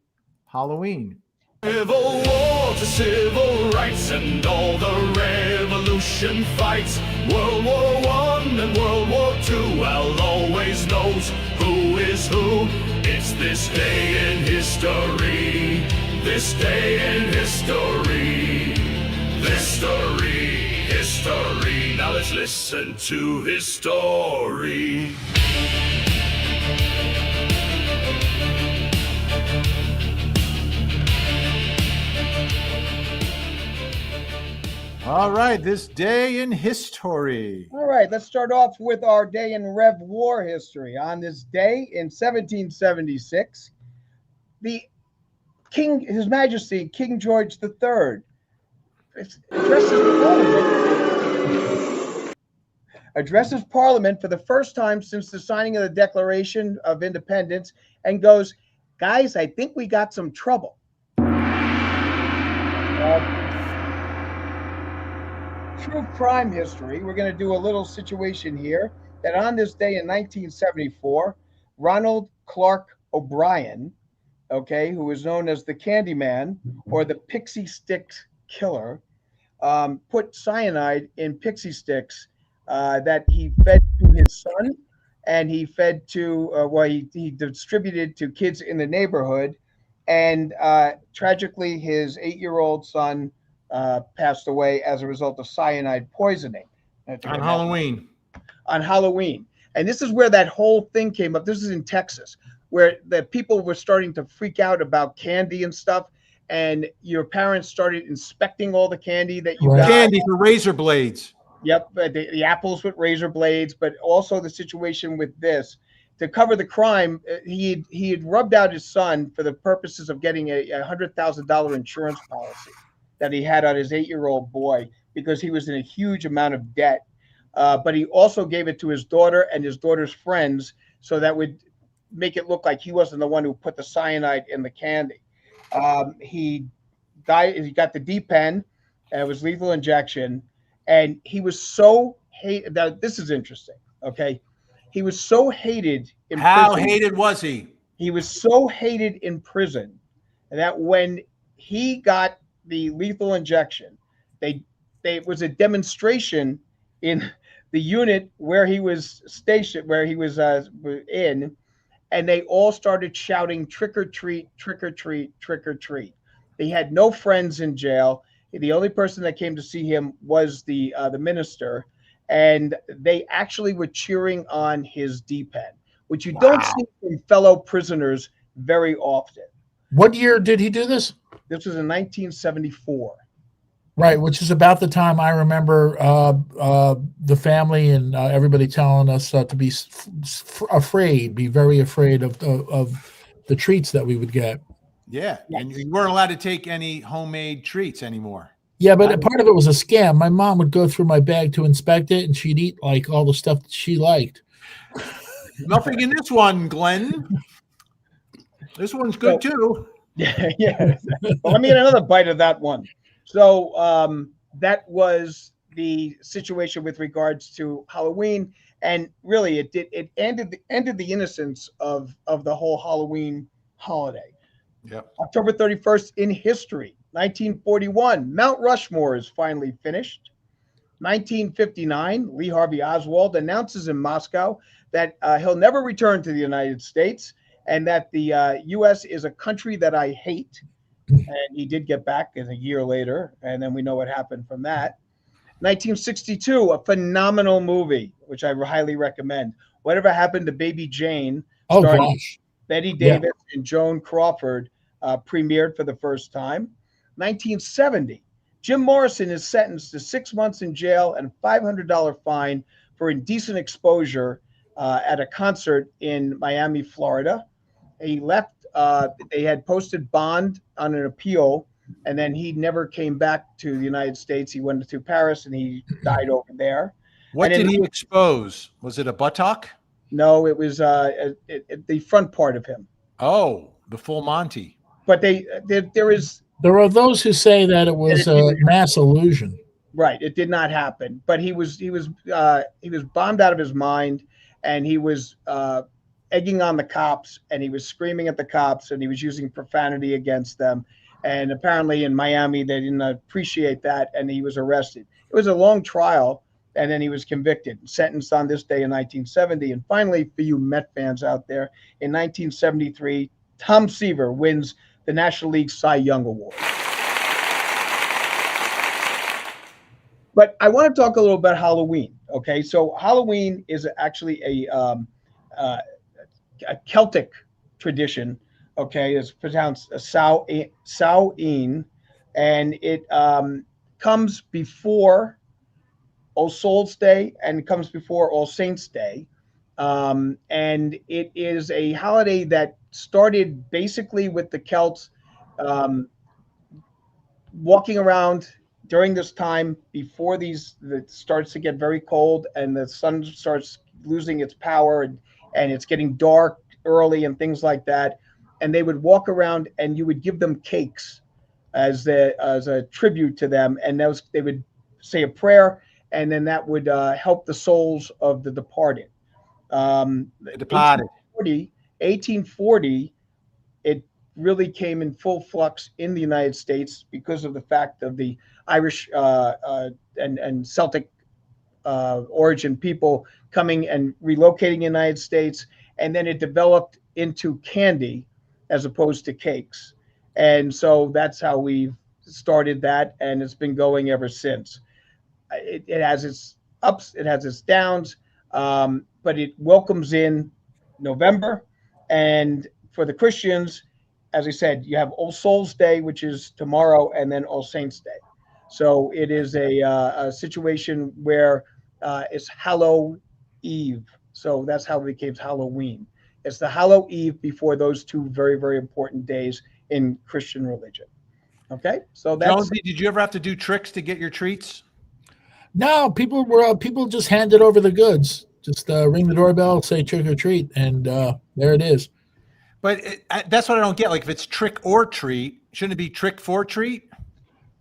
Speaker 1: Halloween.
Speaker 6: Civil War to civil rights and all the revolution fights. World War I and World War II, Al always knows who is who. It's This day in history. This day in history. History. Now let's listen to his story.
Speaker 1: All right, this day in history.
Speaker 2: All right, let's start off with our day in Rev War history. On this day in 1776, the King, His Majesty King George III, addresses Parliament for the first time since the signing of the Declaration of Independence, and goes, "Guys, I think we got some trouble." True crime history. We're going to do a little situation here that on this day in 1974, Ronald Clark O'Brien, okay, who was known as the Candyman or the Pixie Sticks Killer, put cyanide in pixie sticks that he fed to his son, and he fed to, he distributed to kids in the neighborhood. And tragically, his 8-year-old son passed away as a result of cyanide poisoning.
Speaker 1: On Halloween.
Speaker 2: On Halloween. And this is where that whole thing came up. This is in Texas, where the people were starting to freak out about candy and stuff. And your parents started inspecting all the candy that you got.
Speaker 1: Candy for razor blades.
Speaker 2: Yep, the apples with razor blades, but also the situation with this. To cover the crime, he had rubbed out his son for the purposes of getting a $100,000 insurance policy that he had on his 8-year-old boy because he was in a huge amount of debt. But he also gave it to his daughter and his daughter's friends, so that would make it look like he wasn't the one who put the cyanide in the candy. He died. He got the D-pen, and it was lethal injection. And he was so hated. Now, this is interesting. Okay, he was so hated in
Speaker 1: How
Speaker 2: prison.
Speaker 1: hated was he?
Speaker 2: He was so hated in prison that when he got the lethal injection, it was a demonstration in the unit where he was stationed, where he was in, and they all started shouting, "Trick or treat, trick or treat, trick or treat." He had no friends in jail. The only person that came to see him was the minister, and they actually were cheering on his D-pen, which you don't see from fellow prisoners very often.
Speaker 3: What year did he do this?
Speaker 2: This was in 1974.
Speaker 3: Right, which is about the time I remember the family and everybody telling us to be afraid, be very afraid of the treats that we would get.
Speaker 1: Yeah, and you weren't allowed to take any homemade treats anymore.
Speaker 3: Yeah, but part of it was a scam. My mom would go through my bag to inspect it, and she'd eat like all the stuff that she liked.
Speaker 1: Nothing in this one, Glenn. This one's good too.
Speaker 2: Yeah. Well, let me get another bite of that one. So that was the situation with regards to Halloween, and really, it ended the innocence of the whole Halloween holiday.
Speaker 1: Yep.
Speaker 2: October 31st in history, 1941, Mount Rushmore is finally finished. 1959, Lee Harvey Oswald announces in Moscow that he'll never return to the United States, and that the U.S. is a country that I hate. And he did get back a year later, and then we know what happened from that. 1962, a phenomenal movie, which I highly recommend. Whatever Happened to Baby Jane, starring Betty Davis and Joan Crawford, premiered for the first time. 1970, Jim Morrison is sentenced to 6 months in jail and $500 fine for indecent exposure at a concert in Miami, Florida. He left. They had posted bond on an appeal, and then he never came back to the United States. He went to Paris, and he died over there.
Speaker 1: What did he expose? Was it a buttock?
Speaker 2: No, it was the front part of him.
Speaker 1: Oh, the full Monty.
Speaker 2: But there
Speaker 3: are those who say that it was a mass illusion.
Speaker 2: Right, it did not happen. But he was bombed out of his mind, and he was egging on the cops, and he was screaming at the cops, and he was using profanity against them. And apparently in Miami, they didn't appreciate that, and he was arrested. It was a long trial, and then he was convicted, sentenced on this day in 1970. And finally, for you Met fans out there, in 1973, Tom Seaver wins the National League Cy Young Award. But I want to talk a little about Halloween. Okay, so Halloween is actually a Celtic tradition. Okay, it's pronounced Samhain, and it comes before All Souls Day and comes before All Saints Day. And it is a holiday that started basically with the Celts walking around during this time before it starts to get very cold and the sun starts losing its power and it's getting dark early and things like that. And they would walk around and you would give them cakes as a tribute to them. And they would say a prayer, and then that would help the souls of the departed. 1840, it really came in full flux in the United States because of the fact of the Irish and Celtic origin people coming and relocating in the United States. And then it developed into candy as opposed to cakes. And so that's how we've started that, and it's been going ever since. It has its ups, it has its downs, but it welcomes in November. And for the Christians, as I said, you have All Souls Day, which is tomorrow, and then All Saints Day. So it is a situation where it's Hallow Eve. So that's how it became Halloween. It's the Hallow Eve before those two very, very important days in Christian religion. Okay, so that's.
Speaker 1: Jonesy, did you ever have to do tricks to get your treats?
Speaker 3: No, people just handed over the goods. Just ring the doorbell, say trick or treat, and there it is.
Speaker 1: But that's what I don't get. Like, if it's trick or treat, shouldn't it be trick for treat?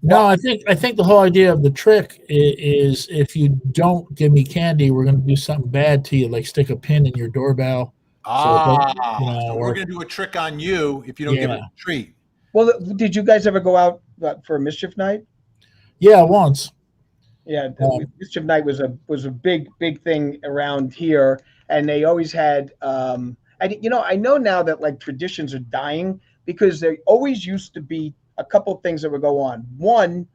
Speaker 3: No, I think the whole idea of the trick is if you don't give me candy, we're going to do something bad to you, like stick a pin in your doorbell.
Speaker 1: So we're
Speaker 3: or
Speaker 1: going to do a trick on you if you don't give it a treat.
Speaker 2: Well, did you guys ever go out for Mischief Night?
Speaker 3: Yeah, once.
Speaker 2: Yeah, Mischief Night was a big thing around here, and they always had. I know now that like traditions are dying because there always used to be a couple of things that would go on. One,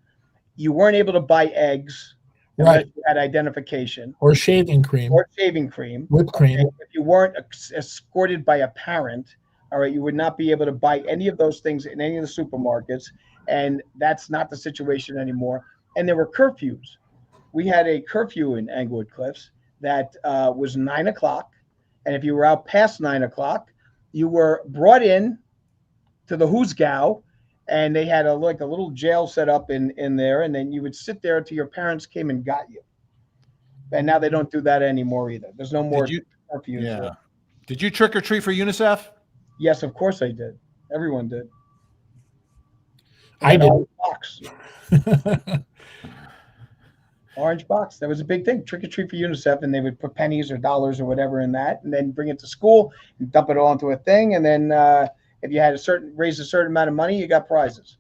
Speaker 2: you weren't able to buy eggs unless you had identification.
Speaker 3: Or shaving cream.
Speaker 2: Whipped cream. Okay. If you weren't escorted by a parent, all right, you would not be able to buy any of those things in any of the supermarkets. And that's not the situation anymore. And there were curfews. We had a curfew in Englewood Cliffs that was 9 o'clock. And if you were out past 9 o'clock, you were brought in to the Hoosgow, and they had a little jail set up in there, and then you would sit there until your parents came and got you. And now they don't do that anymore either. There's no more curfews.
Speaker 1: Yeah. Did you trick or treat for UNICEF?
Speaker 2: Yes, of course I did. Everyone did.
Speaker 3: I did.
Speaker 2: Box. Orange box. That was a big thing. Trick or treat for UNICEF, and they would put pennies or dollars or whatever in that, and then bring it to school and dump it all into a thing. And then if you had raised a certain amount of money, you got prizes.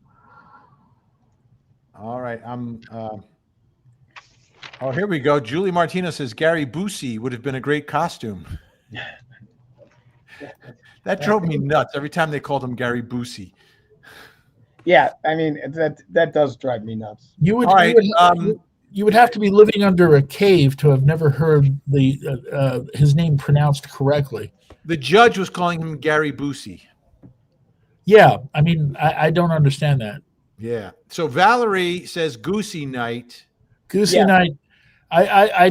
Speaker 1: All right. Oh, here we go. Julie Martinez says Gary Busey would have been a great costume. That drove me nuts every time they called him Gary Busey.
Speaker 2: Yeah, I mean that does drive me nuts.
Speaker 3: You would have to be living under a cave to have never heard his name pronounced correctly.
Speaker 1: The judge was calling him Gary Busey.
Speaker 3: Yeah, I mean, I don't understand that.
Speaker 1: Yeah. So Valerie says Goosey Night.
Speaker 3: Goosey Night. I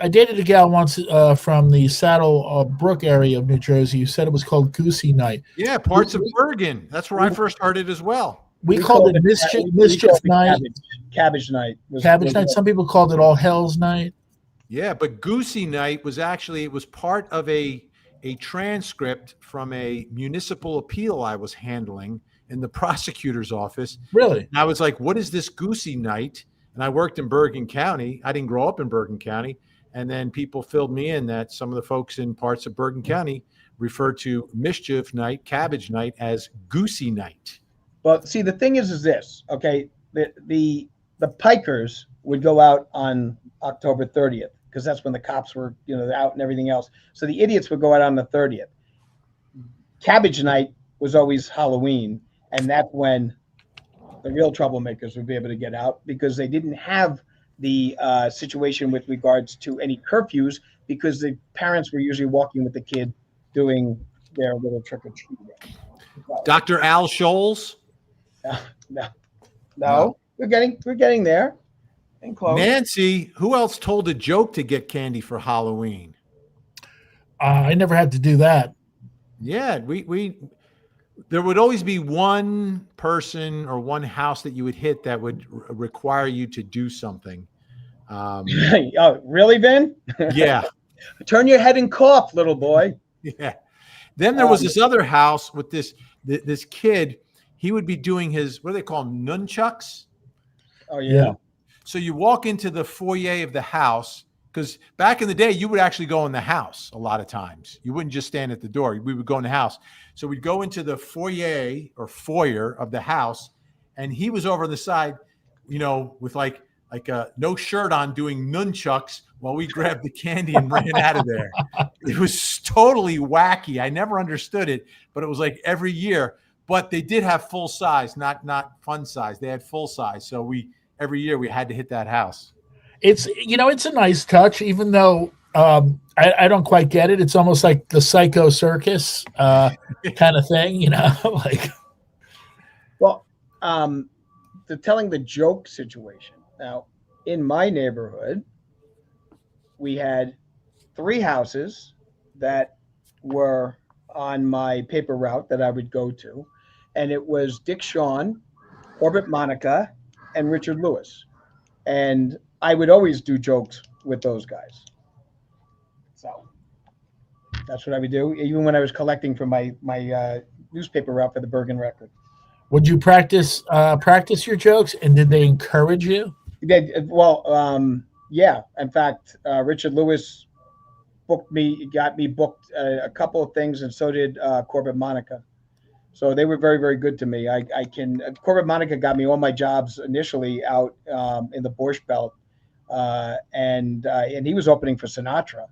Speaker 3: dated a gal once from the Saddle Brook area of New Jersey who said it was called Goosey Night.
Speaker 1: Yeah, parts of Bergen. That's where I first heard it as well.
Speaker 3: We called it Mischief Night.
Speaker 2: Cabbage Night.
Speaker 3: Cabbage Night. Some people called it All Hell's Night.
Speaker 1: Yeah, but Goosey Night was part of a transcript from a municipal appeal I was handling in the prosecutor's office.
Speaker 3: Really?
Speaker 1: And I was like, what is this Goosey Night? And I worked in Bergen County. I didn't grow up in Bergen County. And then people filled me in that some of the folks in parts of Bergen County refer to Mischief Night, Cabbage Night as Goosey Night.
Speaker 2: Well, see, the thing is this, okay? The pikers would go out on October 30th because that's when the cops were, out and everything else. So the idiots would go out on the 30th. Cabbage night was always Halloween, and that's when the real troublemakers would be able to get out because they didn't have the situation with regards to any curfews because the parents were usually walking with the kid doing their little trick or treat.
Speaker 1: Dr. Al Scholes?
Speaker 2: No. We're getting there. And close.
Speaker 1: Nancy, who else told a joke to get candy for Halloween?
Speaker 3: I never had to do that.
Speaker 1: Yeah, there would always be one person or one house that you would hit that would require you to do something.
Speaker 2: Oh, really, Ben?
Speaker 1: Yeah.
Speaker 2: Turn your head and cough, little boy.
Speaker 1: Yeah. Then there was this other house with this kid. He would be doing his, what do they call them, nunchucks?
Speaker 2: Oh, yeah.
Speaker 1: So you walk into the foyer of the house, because back in the day, you would actually go in the house a lot of times. You wouldn't just stand at the door. We would go in the house. So we'd go into the foyer of the house, and he was over on the side, with like no shirt on doing nunchucks while we grabbed the candy and ran out of there. It was totally wacky. I never understood it, but it was like every year. But they did have full size, not fun size. They had full size. So every year we had to hit that house.
Speaker 3: It's it's a nice touch, even though I don't quite get it. It's almost like the Psycho Circus kind of thing, like.
Speaker 2: Well, the telling the joke situation. Now, in my neighborhood, we had 3 houses that were on my paper route that I would go to, and it was Dick Shawn, Corbett Monica, and Richard Lewis, and I would always do jokes with those guys. So that's what I would do, even when I was collecting for my newspaper route for the Bergen Record.
Speaker 3: Would you practice your jokes, and did they encourage you?
Speaker 2: Well, yeah. In fact, Richard Lewis got me booked a couple of things, and so did Corbett Monica. So they were very, very good to me. Corbett Monica got me all my jobs initially out in the Borscht Belt, and he was opening for Sinatra,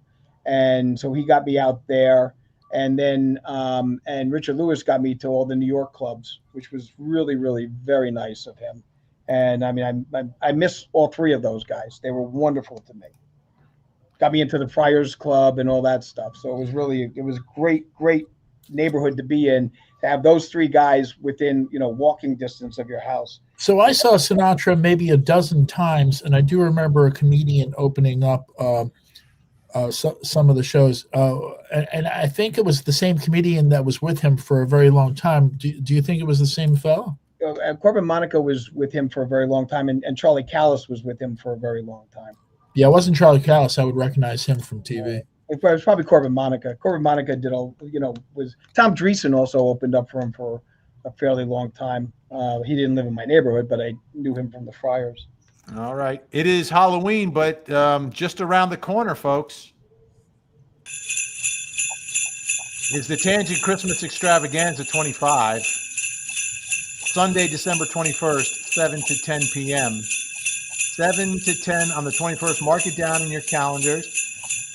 Speaker 2: and so he got me out there. And then and Richard Lewis got me to all the New York clubs, which was really, really very nice of him. And I mean, I miss all 3 of those guys. They were wonderful to me. Got me into the Friars Club and all that stuff. So it was great neighborhood to be in, to have those 3 guys within, walking distance of your house.
Speaker 3: So I saw Sinatra maybe a dozen times, and I do remember a comedian opening up some of the shows. And I think it was the same comedian that was with him for a very long time. Do you think it was the same fellow?
Speaker 2: Corbett Monica was with him for a very long time, and Charlie Callis was with him for a very long time.
Speaker 3: Yeah, it wasn't Charlie Callis. I would recognize him from TV.
Speaker 2: It was probably Corbett Monica. Corbett Monica did was Tom Dreesen also opened up for him for a fairly long time. He didn't live in my neighborhood, but I knew him from the Friars.
Speaker 1: All right. It is Halloween, but just around the corner, folks, is the Tangent Christmas Extravaganza 25. Sunday, December 21st, 7 to 10 p.m. 7 to 10 on the 21st. Mark it down in your calendars.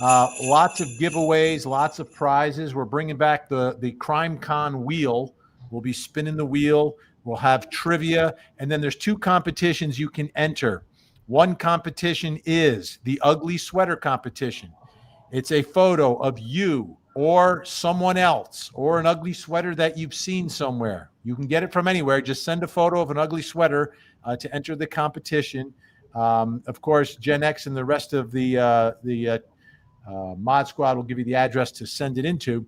Speaker 1: Lots of giveaways, lots of prizes. We're bringing back the Crime Con wheel. We'll be spinning the wheel. We'll have trivia. And then there's 2 competitions you can enter. One competition is the ugly sweater competition. It's a photo of you or someone else or an ugly sweater that you've seen somewhere. You can get it from anywhere. Just send a photo of an ugly sweater to enter the competition. Of course, Gen X and the rest of the Mod Squad will give you the address to send it into.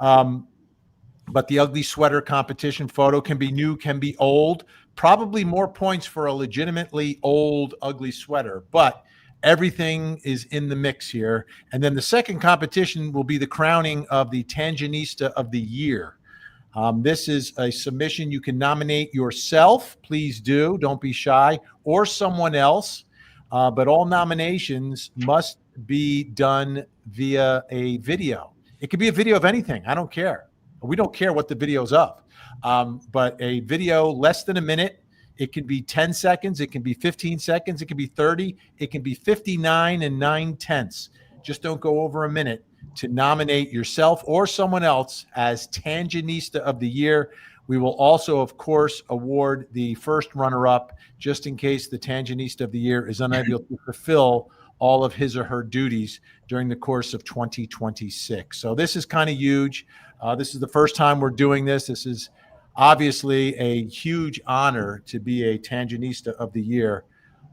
Speaker 1: But the ugly sweater competition photo can be new, can be old. Probably more points for a legitimately old, ugly sweater. But everything is in the mix here. And then the second competition will be the crowning of the Tangenista of the Year. This is a submission. You can nominate yourself. Please do. Don't be shy. Or someone else. But all nominations must be done via a video. It could be a video of anything. I don't care. We don't care what the video's of. But a video less than a minute. It can be 10 seconds. It can be 15 seconds. It can be 30. It can be 59 and 9/10. Just don't go over a minute to nominate yourself or someone else as Tangenista of the Year. We will also, of course, award the first runner-up just in case the Tangenista of the Year is unable to fulfill all of his or her duties during the course of 2026. So this is kind of huge. This is the first time we're doing this. This is obviously a huge honor to be a Tangenista of the Year.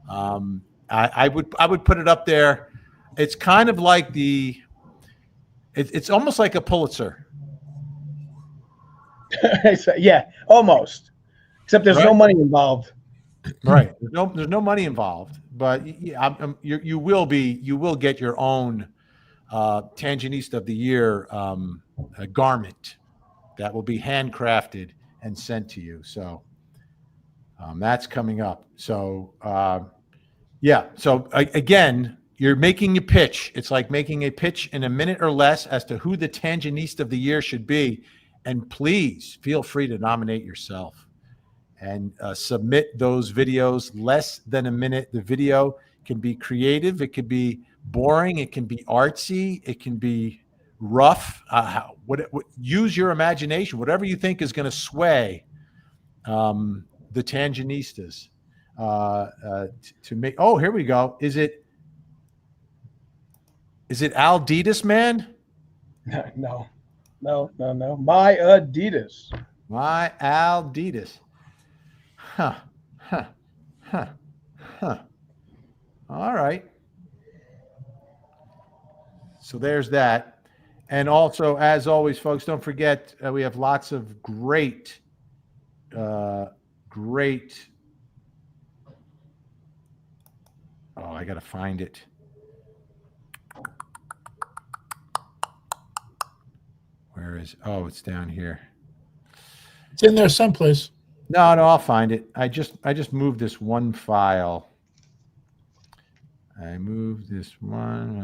Speaker 1: I would put it up there. It's kind of like it's almost like a Pulitzer.
Speaker 2: Yeah, almost. Except there's no
Speaker 1: Right.
Speaker 2: money involved.
Speaker 1: Right. There's no money involved, but you will get your own Tangenista of the Year garment that will be handcrafted and sent to you. So that's coming up. So yeah. So again, you're making a pitch. It's like making a pitch in a minute or less as to who the Tangenista of the Year should be. And please feel free to nominate yourself and submit those videos less than a minute. The video can be creative. It can be boring. It can be artsy. It can be rough. Use your imagination. Whatever you think is going to sway the Tangenistas to make. Oh, here we go. Is it Adidas, man?
Speaker 2: No. My Adidas.
Speaker 1: My Adidas. Huh. All right. So there's that. And also, as always, folks, don't forget, we have lots of great. Oh, I got to find it. Where is? Oh, it's down here.
Speaker 3: It's in there someplace.
Speaker 1: No, I'll find it. I just moved this one file. I moved this one.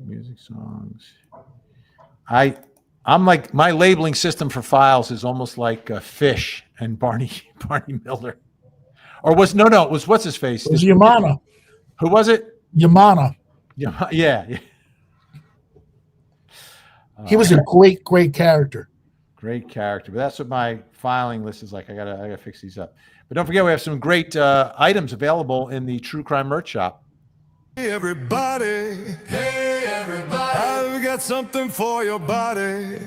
Speaker 1: Music songs. I'm like, my labeling system for files is almost like Fish and Barney Miller. Or it was what's his face?
Speaker 3: It was Yamana.
Speaker 1: Who was it?
Speaker 3: Yamana.
Speaker 1: Yeah.
Speaker 3: He was a great character.
Speaker 1: Great character. But that's what my filing list is like. I gotta fix these up. But don't forget, we have some great items available in the True Crime merch shop.
Speaker 6: Hey everybody, I've got something for your body.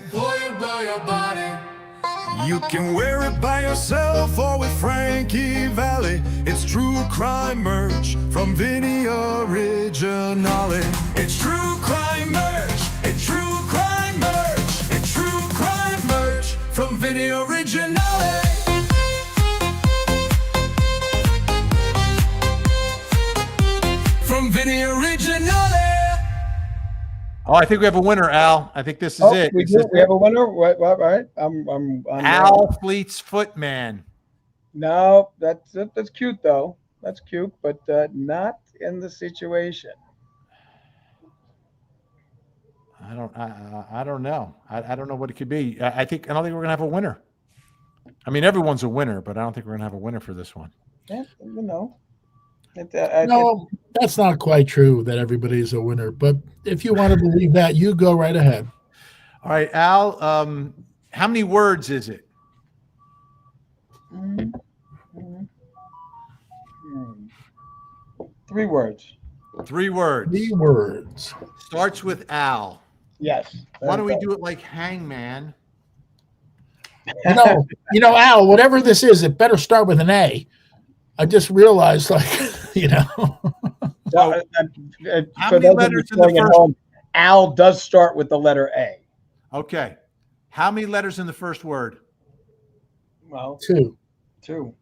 Speaker 6: You can wear it by yourself or with Frankie Valli. It's True Crime merch from Vinnie Originale. It's True Crime merch. It's True Crime merch. It's True Crime merch from Vinnie Originale. From Vinnie Originale.
Speaker 1: Oh, I think we have a winner, Al. I think this is it.
Speaker 2: We have a winner. What, right? I'm
Speaker 1: Al Fleet's Footman.
Speaker 2: No, that's cute though. That's cute, but not in the situation.
Speaker 1: I don't know. I don't know what it could be. I don't think we're gonna have a winner. I mean, everyone's a winner, but I don't think we're gonna have a winner for this one.
Speaker 2: Yeah, you know.
Speaker 3: No, that's not quite true that everybody's a winner. But if you want to believe that, you go right ahead.
Speaker 1: All right, Al. How many words is it?
Speaker 2: 3 words.
Speaker 1: 3 words.
Speaker 3: 3 words.
Speaker 1: Starts with Al.
Speaker 2: Yes.
Speaker 1: Why don't we do it like Hangman?
Speaker 3: Al, whatever this is, it better start with an A. I just realized,
Speaker 1: How many letters in the first?
Speaker 2: Home, Al does start with the letter A.
Speaker 1: Okay. How many letters in the first word?
Speaker 2: Well,
Speaker 3: 2.
Speaker 2: 2.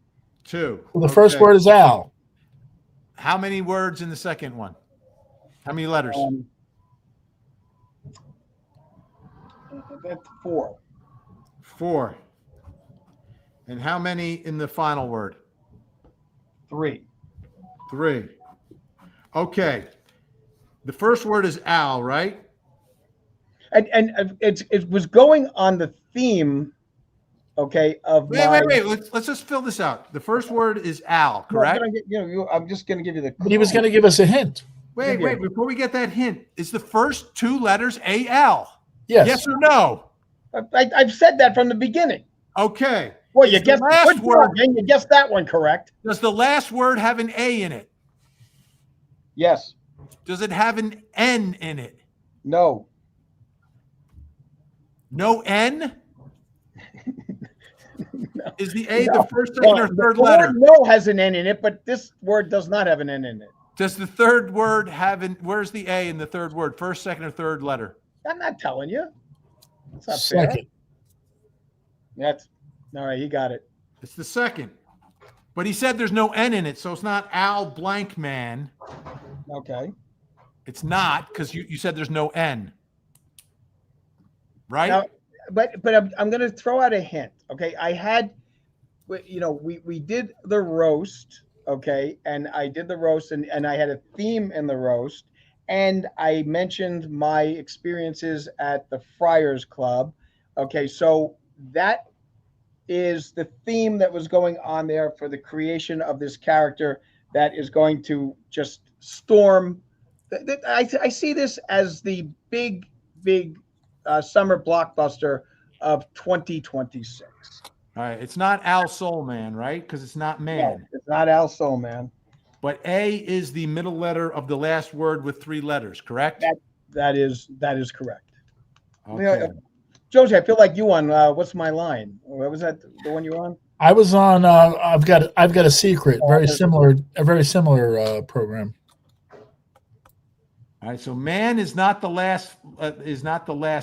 Speaker 1: 2.
Speaker 3: Well, the first word is Al.
Speaker 1: How many words in the second one? How many letters?
Speaker 2: That's 4.
Speaker 1: 4. And how many in the final word?
Speaker 2: 3.
Speaker 1: 3. Okay. The first word is Al, right?
Speaker 2: And it was going on the theme okay, of
Speaker 1: Wait,
Speaker 2: my.
Speaker 1: wait, wait. Let's just fill this out. The first word is Al,
Speaker 2: No, I'm
Speaker 1: correct?
Speaker 2: gonna I'm just going to give you the.
Speaker 3: But he was
Speaker 2: clue.
Speaker 3: going to give us a hint.
Speaker 1: Wait, wait. Before we get that hint, is the first two letters AL?
Speaker 3: Yes.
Speaker 1: Yes or no?
Speaker 2: I've said that from the beginning.
Speaker 1: Okay.
Speaker 2: Well, you
Speaker 1: Is the
Speaker 2: guessed
Speaker 1: last
Speaker 2: good
Speaker 1: word.
Speaker 2: job, man. You guessed that one correct.
Speaker 1: Does the last word have an A in it?
Speaker 2: Yes.
Speaker 1: Does it have an N in it?
Speaker 2: No.
Speaker 1: No N?
Speaker 2: No.
Speaker 1: Is the A
Speaker 2: No.
Speaker 1: the first, second, or
Speaker 2: The
Speaker 1: third
Speaker 2: word
Speaker 1: letter?
Speaker 2: no has an N in it, but this word does not have an N in it.
Speaker 1: Does the third word have an, where's the A in the third word? First, second, or third letter?
Speaker 2: I'm not telling you. That's not fair.
Speaker 3: Second.
Speaker 2: That's all right. You got it.
Speaker 1: It's the second. But he said there's no N in it, so it's not Al Blank Man.
Speaker 2: Okay.
Speaker 1: It's not, because you said there's no N. Right?
Speaker 2: Now, but I'm going to throw out a hint. Okay. I had, we did the roast. Okay. And I did the roast and I had a theme in the roast. And I mentioned my experiences at the Friars Club. Okay. So that is the theme that was going on there for the creation of this character that is going to just storm. I see this as the big summer blockbuster of 2026.
Speaker 1: All right. It's not Al Soul Man, right? Because it's not man.
Speaker 2: No, it's not Al Soul Man.
Speaker 1: But A is the middle letter of the last word with three letters, correct?
Speaker 2: That is correct.
Speaker 1: Okay.
Speaker 2: Josie, I feel like you on What's My Line? What was that? The one you were on?
Speaker 3: I was on. I've got a secret. A very similar program.
Speaker 1: All right. So man is not the last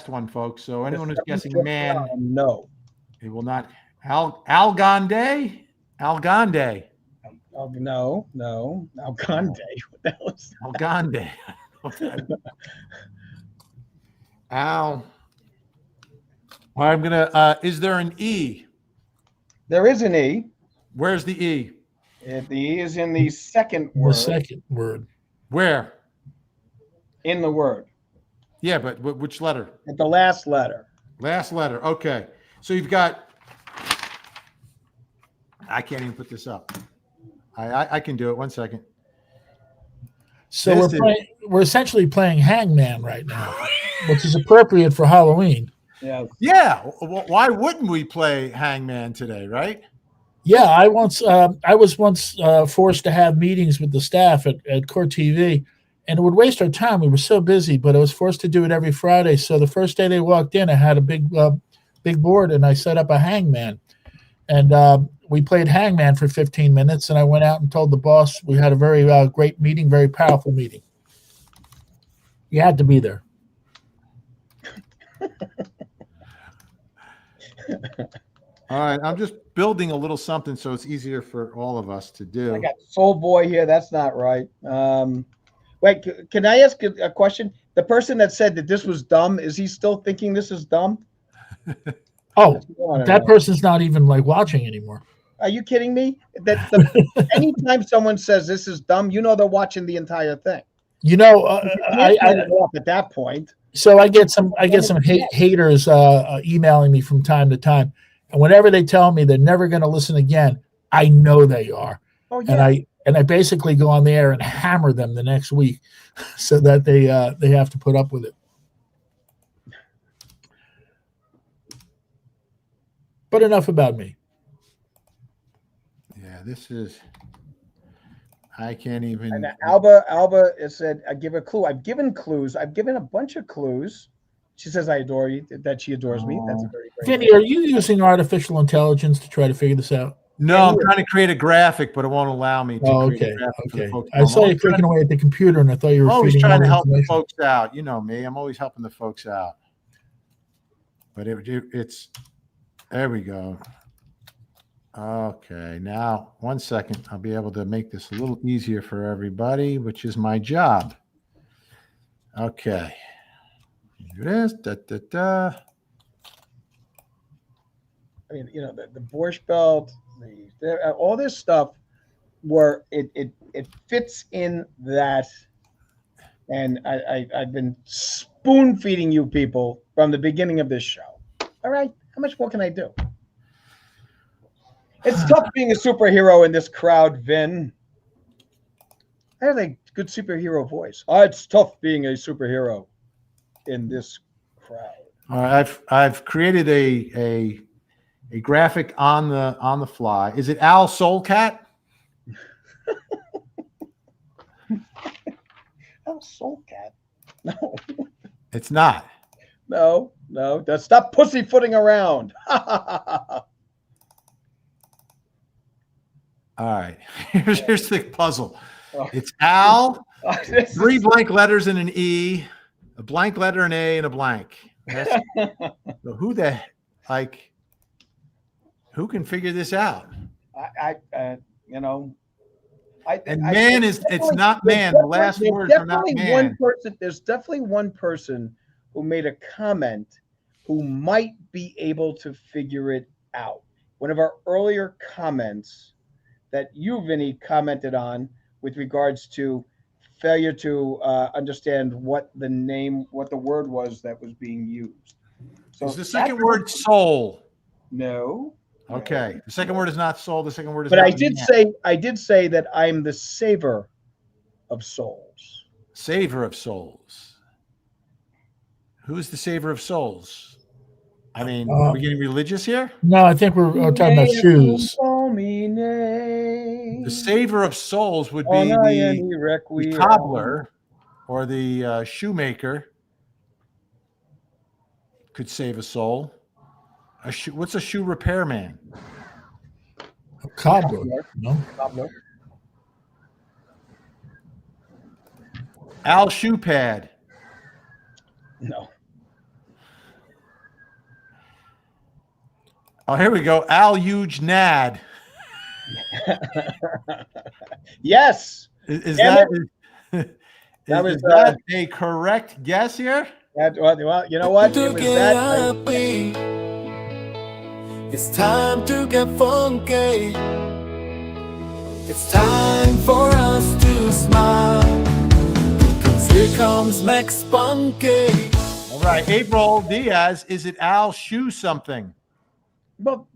Speaker 1: one, folks. So anyone who's guessing man,
Speaker 2: no,
Speaker 1: it will not. Algonde.
Speaker 2: Oh, no, Algonde. What the hell is that?
Speaker 1: Algonde. Al. All right, I'm gonna. Is there an E?
Speaker 2: There is an E.
Speaker 1: Where's the E?
Speaker 2: The E is in the second
Speaker 3: The
Speaker 2: word.
Speaker 3: second word.
Speaker 1: Where?
Speaker 2: In the word.
Speaker 1: Yeah, but which letter?
Speaker 2: At the last letter.
Speaker 1: Last letter. Okay. So you've got. I can't even put this up. I can do it. 1 second.
Speaker 3: So we're essentially playing Hangman right now, which is appropriate for Halloween.
Speaker 2: Yeah.
Speaker 1: Yeah. Why wouldn't we play Hangman today, right?
Speaker 3: Yeah, I was once forced to have meetings with the staff at Court TV, and it would waste our time. We were so busy, but I was forced to do it every Friday. So the first day they walked in, I had a big board, and I set up a Hangman, and we played Hangman for 15 minutes. And I went out and told the boss we had a very great meeting, very powerful meeting. You had to be there.
Speaker 1: All right. I'm just building a little something so it's easier for all of us to do.
Speaker 2: I got Soul Boy here. That's not right. Wait, can I ask a question? The person that said that this was dumb, is he still thinking this is dumb?
Speaker 3: Oh, that person's not even watching anymore.
Speaker 2: Are you kidding me? Anytime someone says this is dumb, they're watching the entire thing.
Speaker 3: I
Speaker 2: At that point.
Speaker 3: So I get some haters emailing me from time to time, and whenever they tell me they're never going to listen again, I know they are.
Speaker 2: Oh, yeah.
Speaker 3: And I basically go on the air and hammer them the next week, so that they have to put up with it. But enough about me.
Speaker 1: Yeah, this is. I can't even.
Speaker 2: And Alba said, I give a clue. I've given clues. I've given a bunch of clues. She says, I adore you, that she adores me. That's a very great
Speaker 3: Vinny,
Speaker 2: thing.
Speaker 3: are you using artificial intelligence to try to figure this out?
Speaker 1: No, I'm trying to create a graphic, but it won't allow me to create a graphic for the folks.
Speaker 3: I saw you clicking away at the computer, and I thought you were
Speaker 1: always
Speaker 3: feeding
Speaker 1: trying to
Speaker 3: more
Speaker 1: help the
Speaker 3: information.
Speaker 1: folks out. You know me. I'm always helping the folks out. But it's there we go. Okay, now 1 second. I'll be able to make this a little easier for everybody, which is my job. Okay. Do this.
Speaker 2: I mean, the Borscht Belt, all this stuff, where it fits in that. And I've been spoon feeding you people from the beginning of this show. All right, how much more can I do? It's tough being a superhero in this crowd, Vin. I have a good superhero voice. It's tough being a superhero in this crowd.
Speaker 1: All right, I've created a graphic on the fly. Is it Al Soulcat?
Speaker 2: Oh, Soul Cat. No.
Speaker 1: It's not.
Speaker 2: No. Stop pussyfooting around.
Speaker 1: All right. Here's the puzzle.
Speaker 2: Oh.
Speaker 1: It's Al,
Speaker 2: This is-
Speaker 1: 3 blank letters and an E, a blank letter, an A, and a blank. So who can figure this out? It's not man. The last words are not man.
Speaker 2: There's definitely one person who made a comment who might be able to figure it out. One of our earlier comments that you, Vinny, commented on with regards to failure to understand what the word was that was being used. So
Speaker 1: Is the second word soul?
Speaker 2: No.
Speaker 1: Okay. The second word is not soul. The second word is
Speaker 2: But
Speaker 1: not
Speaker 2: I did say that I'm the saver of souls.
Speaker 1: saver of souls. Who's the saver of souls? I mean, are we getting religious here?
Speaker 3: No, I think we're talking about shoes.
Speaker 1: The saver of souls would be the cobbler or the shoemaker. Could save a soul. What's a shoe repairman?
Speaker 3: A cobbler. No.
Speaker 1: Al Shoepad.
Speaker 2: No.
Speaker 1: Oh, here we go. Al Huge Nad.
Speaker 2: Yes.
Speaker 1: Is
Speaker 2: Damn
Speaker 1: that a correct guess here?
Speaker 2: Well, you know what? It was that.
Speaker 6: It's time to get funky. It's time for us to smile. 'Cause here comes Max Spunky.
Speaker 1: All right, April Diaz. Is it Al Shoe something?
Speaker 2: Well,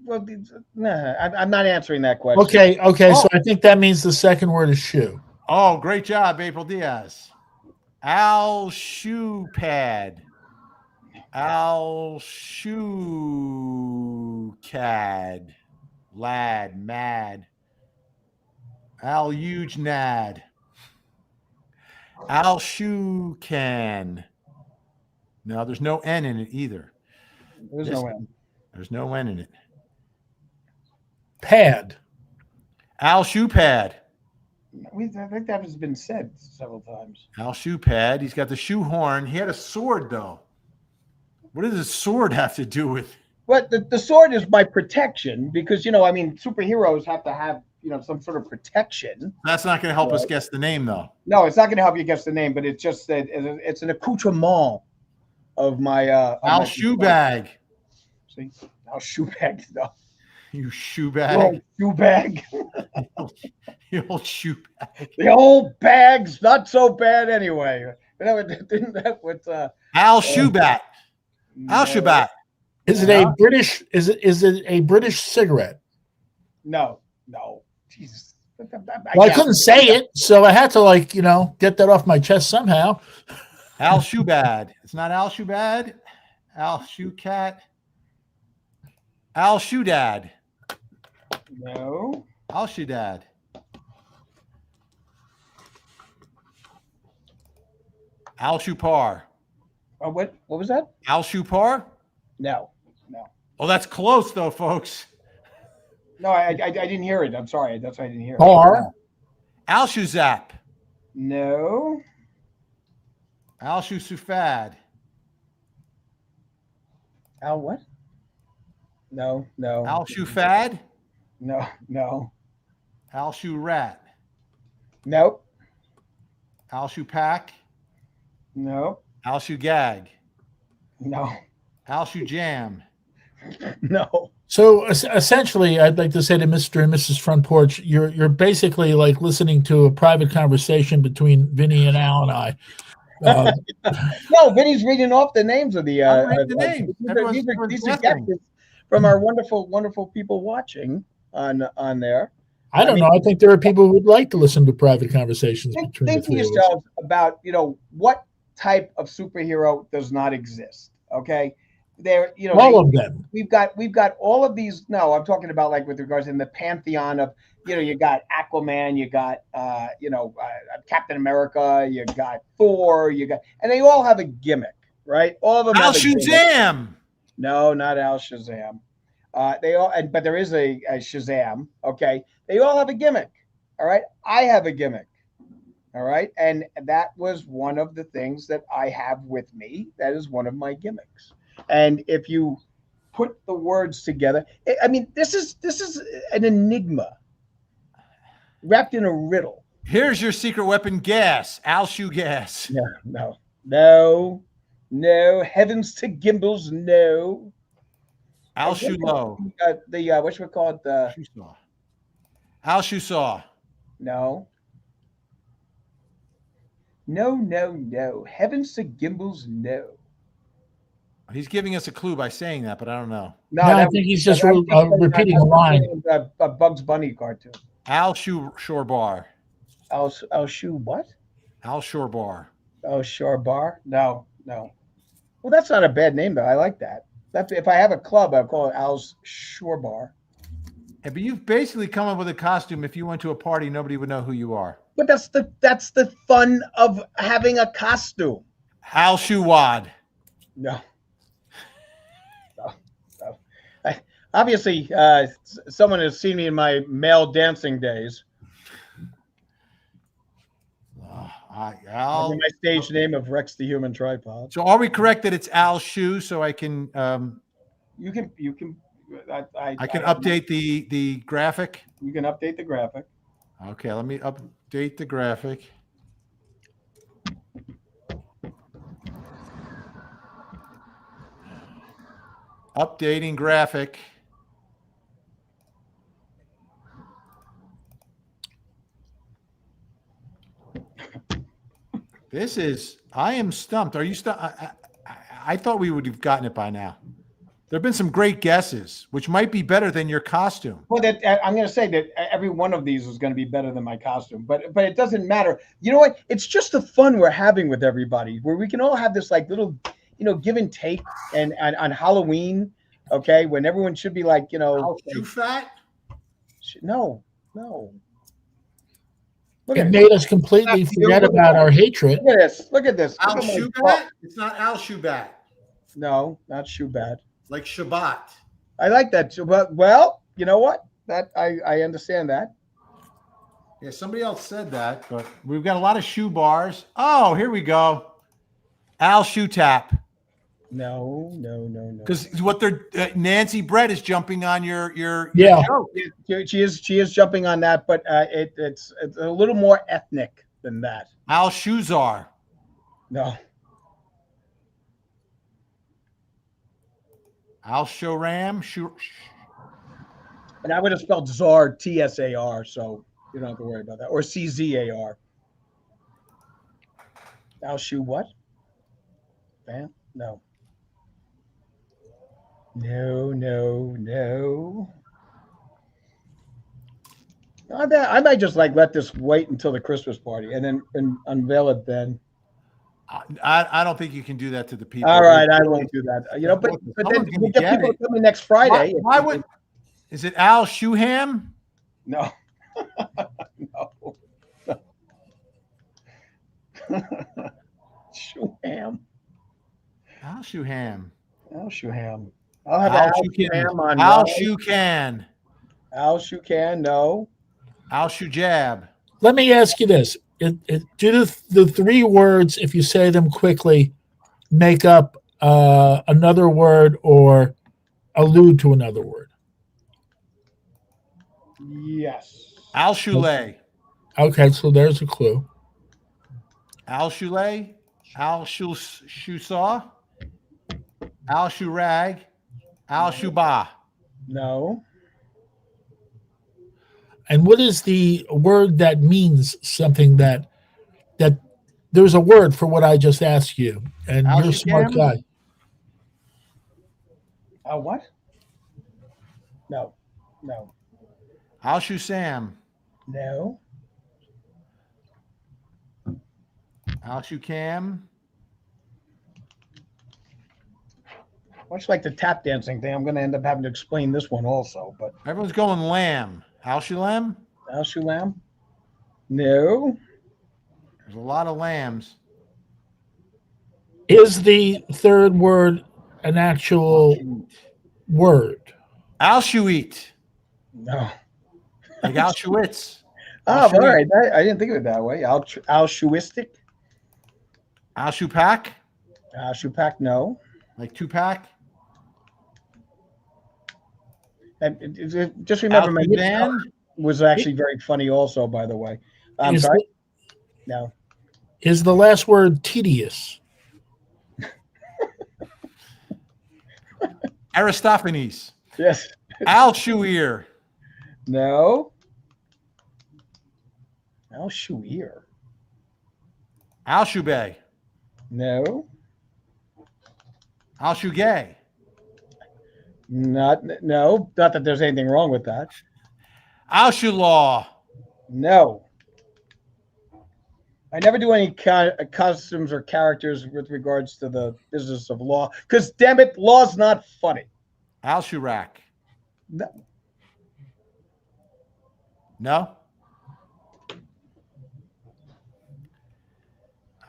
Speaker 2: I'm not answering that question.
Speaker 3: Okay. So I think that means the second word is shoe.
Speaker 1: Oh, great job, April Diaz. Al Shoepad. Al Shoecad. Lad, mad. Al Huge Nad. Al Shoecan. No, there's no N in it either.
Speaker 2: There's no N.
Speaker 1: There's no N in it.
Speaker 3: Pad.
Speaker 1: Al Shoepad.
Speaker 2: I think that has been said several times.
Speaker 1: Al Shoepad. He's got the shoehorn. He had a sword, though. What does a sword have to do with?
Speaker 2: But the sword is my protection because, superheroes have to have, some sort of protection.
Speaker 1: That's not going to help us guess the name, though.
Speaker 2: No, it's not going to help you guess the name, but it's just that it's an accoutrement of my
Speaker 1: Al Shoe Bag.
Speaker 2: See, Al Shoe Bag. No.
Speaker 1: You shoe bag.
Speaker 2: Shoe bag.
Speaker 1: The old shoe bag.
Speaker 2: The old bag's not so bad anyway. Didn't that with
Speaker 1: Al Shoebat. Al Shoebat.
Speaker 3: Is it a British? Is it a British cigarette?
Speaker 2: No. Jesus.
Speaker 3: Well, I couldn't say it, so I had to get that off my chest somehow.
Speaker 1: Al Shoebad. It's not Al Shoebad. Al Shoecat. Al Shoedad.
Speaker 2: No.
Speaker 1: Al Shoedad. Al Shoepar.
Speaker 2: What was that?
Speaker 1: Al Shoepar?
Speaker 2: No.
Speaker 1: Oh, that's close though, folks.
Speaker 2: No, I didn't hear it. I'm sorry. That's why I didn't hear it.
Speaker 3: Par.
Speaker 1: Al Shoezap.
Speaker 2: No.
Speaker 1: Al Shoesufad.
Speaker 2: Al what? No.
Speaker 1: Al Shoefad.
Speaker 2: No.
Speaker 1: Al Shoe Rat.
Speaker 2: Nope.
Speaker 1: Al Shoe Pack.
Speaker 2: Nope.
Speaker 1: Al Shoe Gag.
Speaker 2: No.
Speaker 1: Al Shoe Jam.
Speaker 2: No.
Speaker 3: So essentially, I'd like to say to Mr. and Mrs. Front Porch, you're basically like listening to a private conversation between Al and I.
Speaker 2: No, Vinny's reading off the names of the.
Speaker 1: Read the names.
Speaker 2: These are guesses from our wonderful people watching on there.
Speaker 3: I don't know. I think there are people who would like to listen to private conversations between the
Speaker 2: Think to
Speaker 3: three of us.
Speaker 2: yourselves about what type of superhero does not exist. Okay,
Speaker 3: All of them.
Speaker 2: we've got all of these. No, I'm talking about like with regards in the pantheon of you got Aquaman, you got Captain America, you got Thor, and they all have a gimmick, right? All of them.
Speaker 1: Al
Speaker 2: have a gimmick.
Speaker 1: Shazam.
Speaker 2: No, not Al Shazam. But there is a Shazam. Okay, they all have a gimmick. All right, I have a gimmick. All right, and that was one of the things that I have with me. That is one of my gimmicks. And if you put the words together, I mean, this is an enigma wrapped in a riddle.
Speaker 1: Here's your secret weapon, gas. Al Shoe gas.
Speaker 2: No. Heavens to gimbals, no.
Speaker 1: Al Shoe low.
Speaker 2: What's we call it? The
Speaker 1: Shoe saw. Al Shoe saw.
Speaker 2: No. Heavens to gimbals, no.
Speaker 1: He's giving us a clue by saying that, but I don't know.
Speaker 2: No,
Speaker 3: I think he's just repeating a line.
Speaker 2: A Bugs Bunny cartoon.
Speaker 1: Al Shore Bar.
Speaker 2: Al Shoe what?
Speaker 1: Al Shore Bar.
Speaker 2: Oh, Shore Bar? No. Well, that's not a bad name though. I like that. If I have a club, I'll call it Al's Shore Bar.
Speaker 1: Yeah, but you've basically come up with a costume. If you went to a party, nobody would know who you are.
Speaker 2: But that's the fun of having a costume.
Speaker 1: Al Shoe Wad.
Speaker 2: No. Obviously, someone has seen me in my male dancing days.
Speaker 1: Al.
Speaker 2: My stage name of Rex the Human Tripod.
Speaker 1: So are we correct that it's Al Shoe? So I can
Speaker 2: You can.
Speaker 1: I can update the graphic.
Speaker 2: You can update the graphic.
Speaker 1: Okay, let me update the graphic. Updating graphic. I am stumped. Are you stumped? I thought we would have gotten it by now. There have been some great guesses, which might be better than your costume.
Speaker 2: Well, I'm going to say that every one of these is going to be better than my costume, but it doesn't matter. You know what? It's just the fun we're having with everybody, where we can all have this like little, give and take, and on Halloween, okay, when everyone should be like,
Speaker 1: Al Shoe fat?
Speaker 2: No.
Speaker 3: It made us completely forget about our hatred.
Speaker 2: Look at this.
Speaker 1: Al Shoe bat? It's not Al Shoe bat.
Speaker 2: No, not shoe bat.
Speaker 1: Like Shabbat.
Speaker 2: I like that too. But well, you know what? That I understand that.
Speaker 1: Yeah, somebody else said that, but we've got a lot of shoe bars. Oh, here we go. Al Shoe Tap.
Speaker 2: No.
Speaker 1: Because what they're Nancy Brett is jumping on your
Speaker 3: Yeah.
Speaker 1: joke.
Speaker 2: She is jumping on that, but it's a little more ethnic than that.
Speaker 1: Al Shoezar.
Speaker 2: No.
Speaker 1: Al Shoram.
Speaker 2: And I would have spelled Czar Tsar, so you don't have to worry about that. Or Czar. Al Shoe what? Bam? No. I might just let this wait until the Christmas party and then unveil it then.
Speaker 1: I don't think you can do that to the people.
Speaker 2: All right, I won't do that. But then we'll get people coming next Friday.
Speaker 1: Why would? Is it Al Shoeham?
Speaker 2: No. Shoeham.
Speaker 1: Al Shoeham.
Speaker 2: I'll have
Speaker 1: Al
Speaker 2: Al
Speaker 1: Shoecan.
Speaker 2: Shoeham on.
Speaker 1: Al Shoecan.
Speaker 2: Al Shoecan, no.
Speaker 1: Al Shoejab.
Speaker 3: Let me ask you this. Do the three words, if you say them quickly, make up another word or allude to another word?
Speaker 2: Yes.
Speaker 1: Al Shulay.
Speaker 3: Okay, so there's a clue.
Speaker 1: Al Shulay. Al Shusaw. Al Shurag. Al Shubah.
Speaker 2: No.
Speaker 3: And what is the word that means something that there's a word for what I just asked you, and you're a smart guy.
Speaker 2: What? No. No.
Speaker 1: Al Shu Sam.
Speaker 2: No.
Speaker 1: Al Shu Cam.
Speaker 2: Much like the tap dancing thing, I'm going to end up having to explain this one also. But
Speaker 1: Everyone's going Lamb. Al Shu Lamb.
Speaker 2: Al Shulam? No.
Speaker 1: There's a lot of lambs.
Speaker 3: Is the third word an actual word?
Speaker 1: Al Shuit.
Speaker 2: No.
Speaker 1: Like Auschwitz.
Speaker 2: Oh, all right. I didn't think of it that way. Altruistic?
Speaker 1: Al Shupak.
Speaker 2: Shupak? No.
Speaker 1: Like Tupac.
Speaker 2: And just remember, my
Speaker 1: Al
Speaker 2: was actually very funny also, by the way. I'm
Speaker 3: Is
Speaker 2: sorry? No.
Speaker 3: Is the last word tedious?
Speaker 1: Aristophanes.
Speaker 2: Yes.
Speaker 1: Al Shuir.
Speaker 2: No. Al Shuir.
Speaker 1: Al Shubay.
Speaker 2: No.
Speaker 1: Al Shugay.
Speaker 2: No, not that there's anything wrong with that.
Speaker 1: Al Shulaw.
Speaker 2: No. I never do any costumes or characters with regards to the business of law because, damn it, law's not funny.
Speaker 1: Al Shurak.
Speaker 2: No.
Speaker 1: No?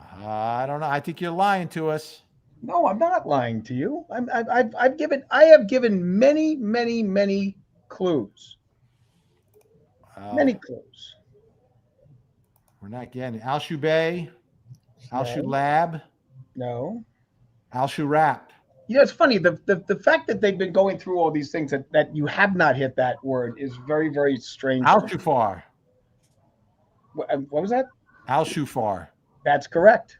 Speaker 1: I don't know. I think you're lying to us.
Speaker 2: No, I'm not lying to you. I have given many clues. Many clues.
Speaker 1: We're not getting it. Al Shubay. Al
Speaker 2: No.
Speaker 1: Shulab.
Speaker 2: No.
Speaker 1: Al Shurap.
Speaker 2: You know, it's funny. The fact that they've been going through all these things that you have not hit that word is very strange.
Speaker 1: Al Shufar.
Speaker 2: What was that?
Speaker 1: Al Shufar.
Speaker 2: That's correct.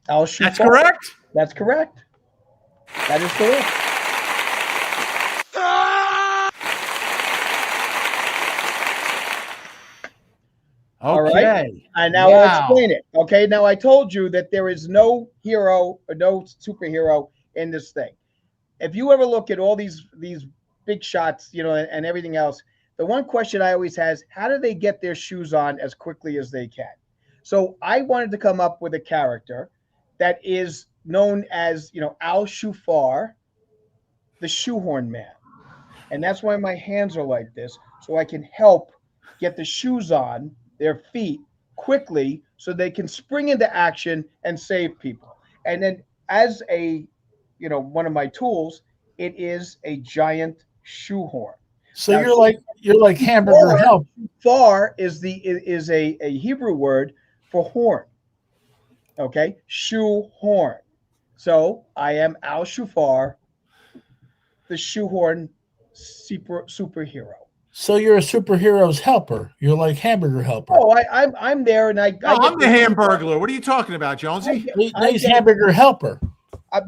Speaker 2: Al Shufar.
Speaker 1: That's correct?
Speaker 2: That's correct. That is correct.
Speaker 1: Okay.
Speaker 2: All right. And now I'll explain it. Okay. Now I told you that there is no hero or no superhero in this thing. If you ever look at all these big shots, you know, and everything else, the one question I always has, how do they get their shoes on as quickly as they can? So I wanted to come up with a character that is known as, you know, Al Shufar, the shoehorn man. And that's why my hands are like this, so I can help get the shoes on their feet quickly so they can spring into action and save people. And then as a, you know, one of my tools, it is a giant shoehorn.
Speaker 3: So
Speaker 2: Now,
Speaker 3: you're like hamburger help.
Speaker 2: Far is a Hebrew word for horn. Okay, shoehorn. So I am Al Shufar, the shoehorn superhero.
Speaker 3: So you're a superhero's helper. You're like hamburger helper.
Speaker 2: Oh, I'm there, and I'm
Speaker 1: the Hamburglar. What are you talking about, Jonesy?
Speaker 3: He's hamburger helper.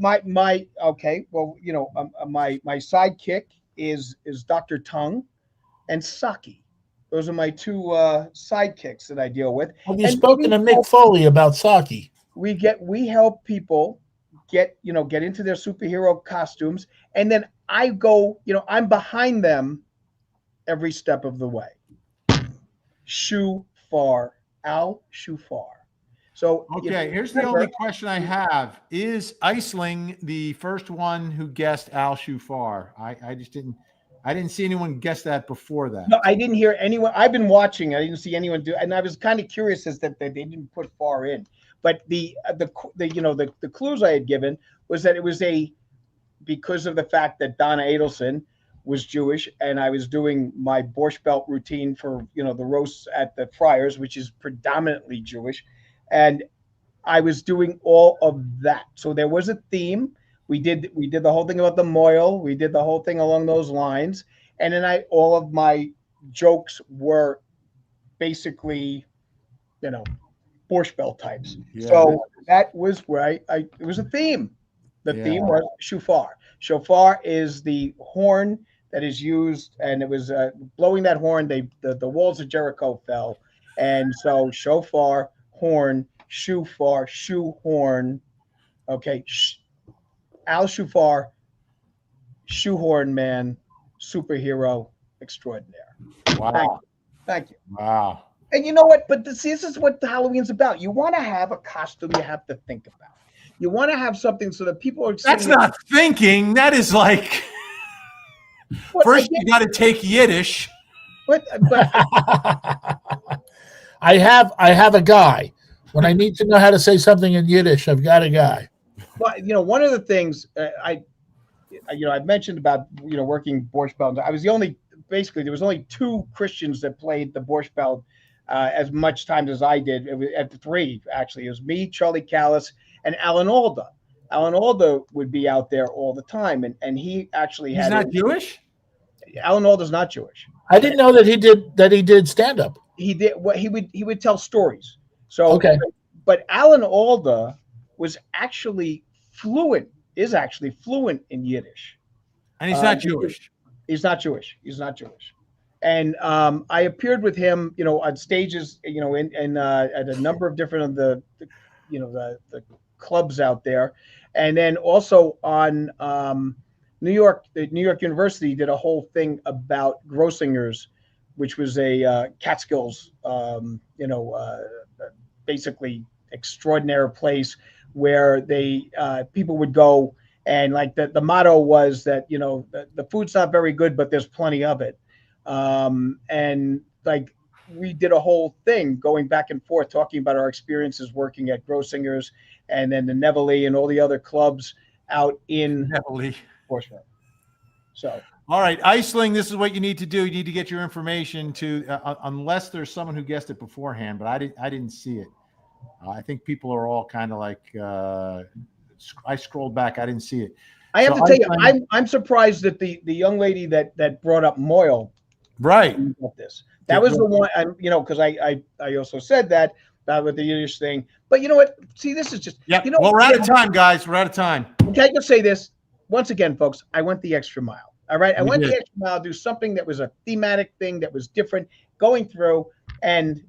Speaker 2: My okay. Well, you know, my sidekick is Dr. Tongue and Saki. Those are my two sidekicks that I deal with.
Speaker 3: Have you spoken to Mick Foley about Saki?
Speaker 2: We help people get into their superhero costumes, and then I go, you know, I'm behind them every step of the way. Shufar, Al Shufar. So
Speaker 1: okay, here's the only question I have: is Eisling the first one who guessed Al Shufar? I didn't see anyone guess that before that.
Speaker 2: No, I didn't hear anyone. I've been watching. I didn't see anyone do, and I was kind of curious as that they didn't put far in. But the clues I had given was that it was because of the fact that Donna Adelson was Jewish, and I was doing my Borscht Belt routine for, you know, the roasts at the Friars, which is predominantly Jewish, and I was doing all of that. So there was a theme. We did the whole thing about the moil. We did the whole thing along those lines, and then all of my jokes were basically, you know, Borscht Belt types. Yeah. So that was where it was a theme. The theme was shofar. Shofar is the horn that is used, and it was blowing that horn. The walls of Jericho fell, and so shofar, horn, shofar, shoe horn. Okay, Al Shufar, shoehorn man, superhero extraordinaire.
Speaker 1: Wow.
Speaker 2: Thank you.
Speaker 1: Wow.
Speaker 2: And you know what? But this is what Halloween's about. You want to have a costume you have to think about. You want to have something so that people are.
Speaker 1: That's not thinking. That is like, first you got to take Yiddish.
Speaker 2: But
Speaker 3: I have a guy. When I need to know how to say something in Yiddish, I've got a guy.
Speaker 2: Well, one of the things I've mentioned about working Borscht Belt. I was there was only 2 Christians that played the Borscht Belt as much time as I did. It was at 3 actually. It was me, Charlie Callis, and Alan Alda. Alan Alda would be out there all the time, and he actually
Speaker 1: He's not Jewish.
Speaker 2: Alan Alda's not Jewish.
Speaker 3: I didn't know that he did stand up.
Speaker 2: He did what he would tell stories. So
Speaker 3: okay,
Speaker 2: but Alan Alda was is actually fluent in Yiddish.
Speaker 1: And he's not Jewish.
Speaker 2: He's not Jewish. And I appeared with him, on stages, at a number of different of the clubs out there, and then also on New York University did a whole thing about Grossingers, which was a Catskills, basically extraordinary place where they people would go, and like the motto was that the food's not very good, but there's plenty of it, and like we did a whole thing going back and forth talking about our experiences working at Grossingers and then the Nevele and all the other clubs out in
Speaker 1: Nevele.
Speaker 2: Portsmouth. So.
Speaker 1: All right, Iceling, this is what you need to do. You need to get your information to, unless there's someone who guessed it beforehand, but I didn't see it. I think people are all kind of like, I scrolled back, I didn't see it.
Speaker 2: I have to tell you, I'm surprised that the young lady that brought up Moyle,
Speaker 1: right?
Speaker 2: This that was the one, because I also said that with the Yiddish thing. But you know what? See, this is just
Speaker 1: Well, we're out of time, guys. We're out of time.
Speaker 2: Okay, I can say this once again, folks. I went the extra mile. All right, I went the extra mile, do something that was a thematic thing that was different, going through and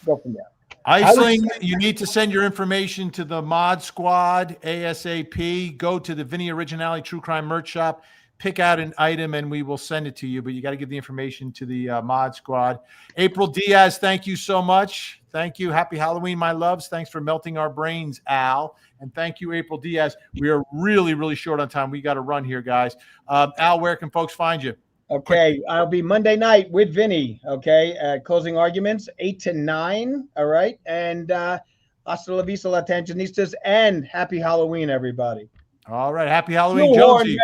Speaker 2: go from there.
Speaker 1: Iceling, you need to send your information to the Mod Squad ASAP. Go to the Vinnie Originality True Crime Merch Shop, pick out an item, and we will send it to you. But you got to give the information to the Mod Squad. April Diaz, thank you so much. Thank you. Happy Halloween, my loves. Thanks for melting our brains, Al. And thank you, April Diaz. We are really, really short on time. We got to run here, guys. Al, where can folks find you?
Speaker 2: Okay, I'll be Monday night with Vinny. Okay, closing arguments 8 to 9. All right, and hasta la vista, la Tangenistas, and happy Halloween, everybody.
Speaker 1: All right, happy Halloween, Jonesy.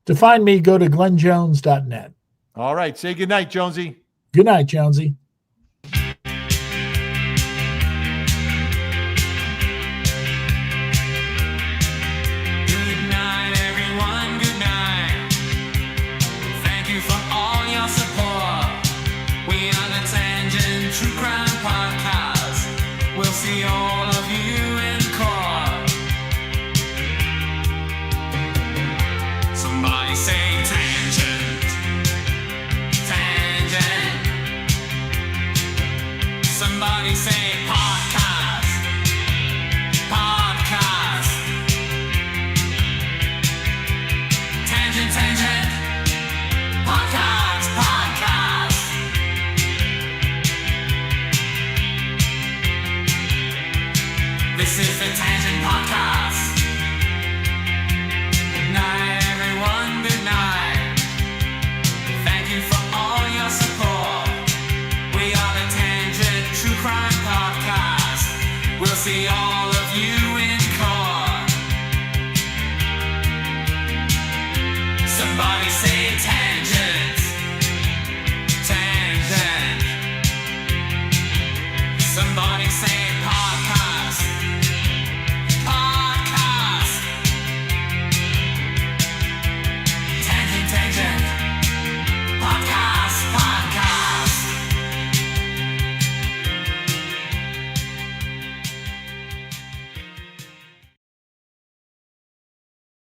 Speaker 3: To find me, go to glennjones.net.
Speaker 1: All right, say good night, Jonesy.
Speaker 3: Good night, Jonesy.
Speaker 6: See all of you in court. Somebody say tangent, tangent. Somebody say podcast, podcast. Tangent, tangent. Podcast, podcast. This is the Tangent Podcast. Good night, everyone. Good night. Thank you for all your support. We are the Tangent True Crime Podcast. We'll see all of you in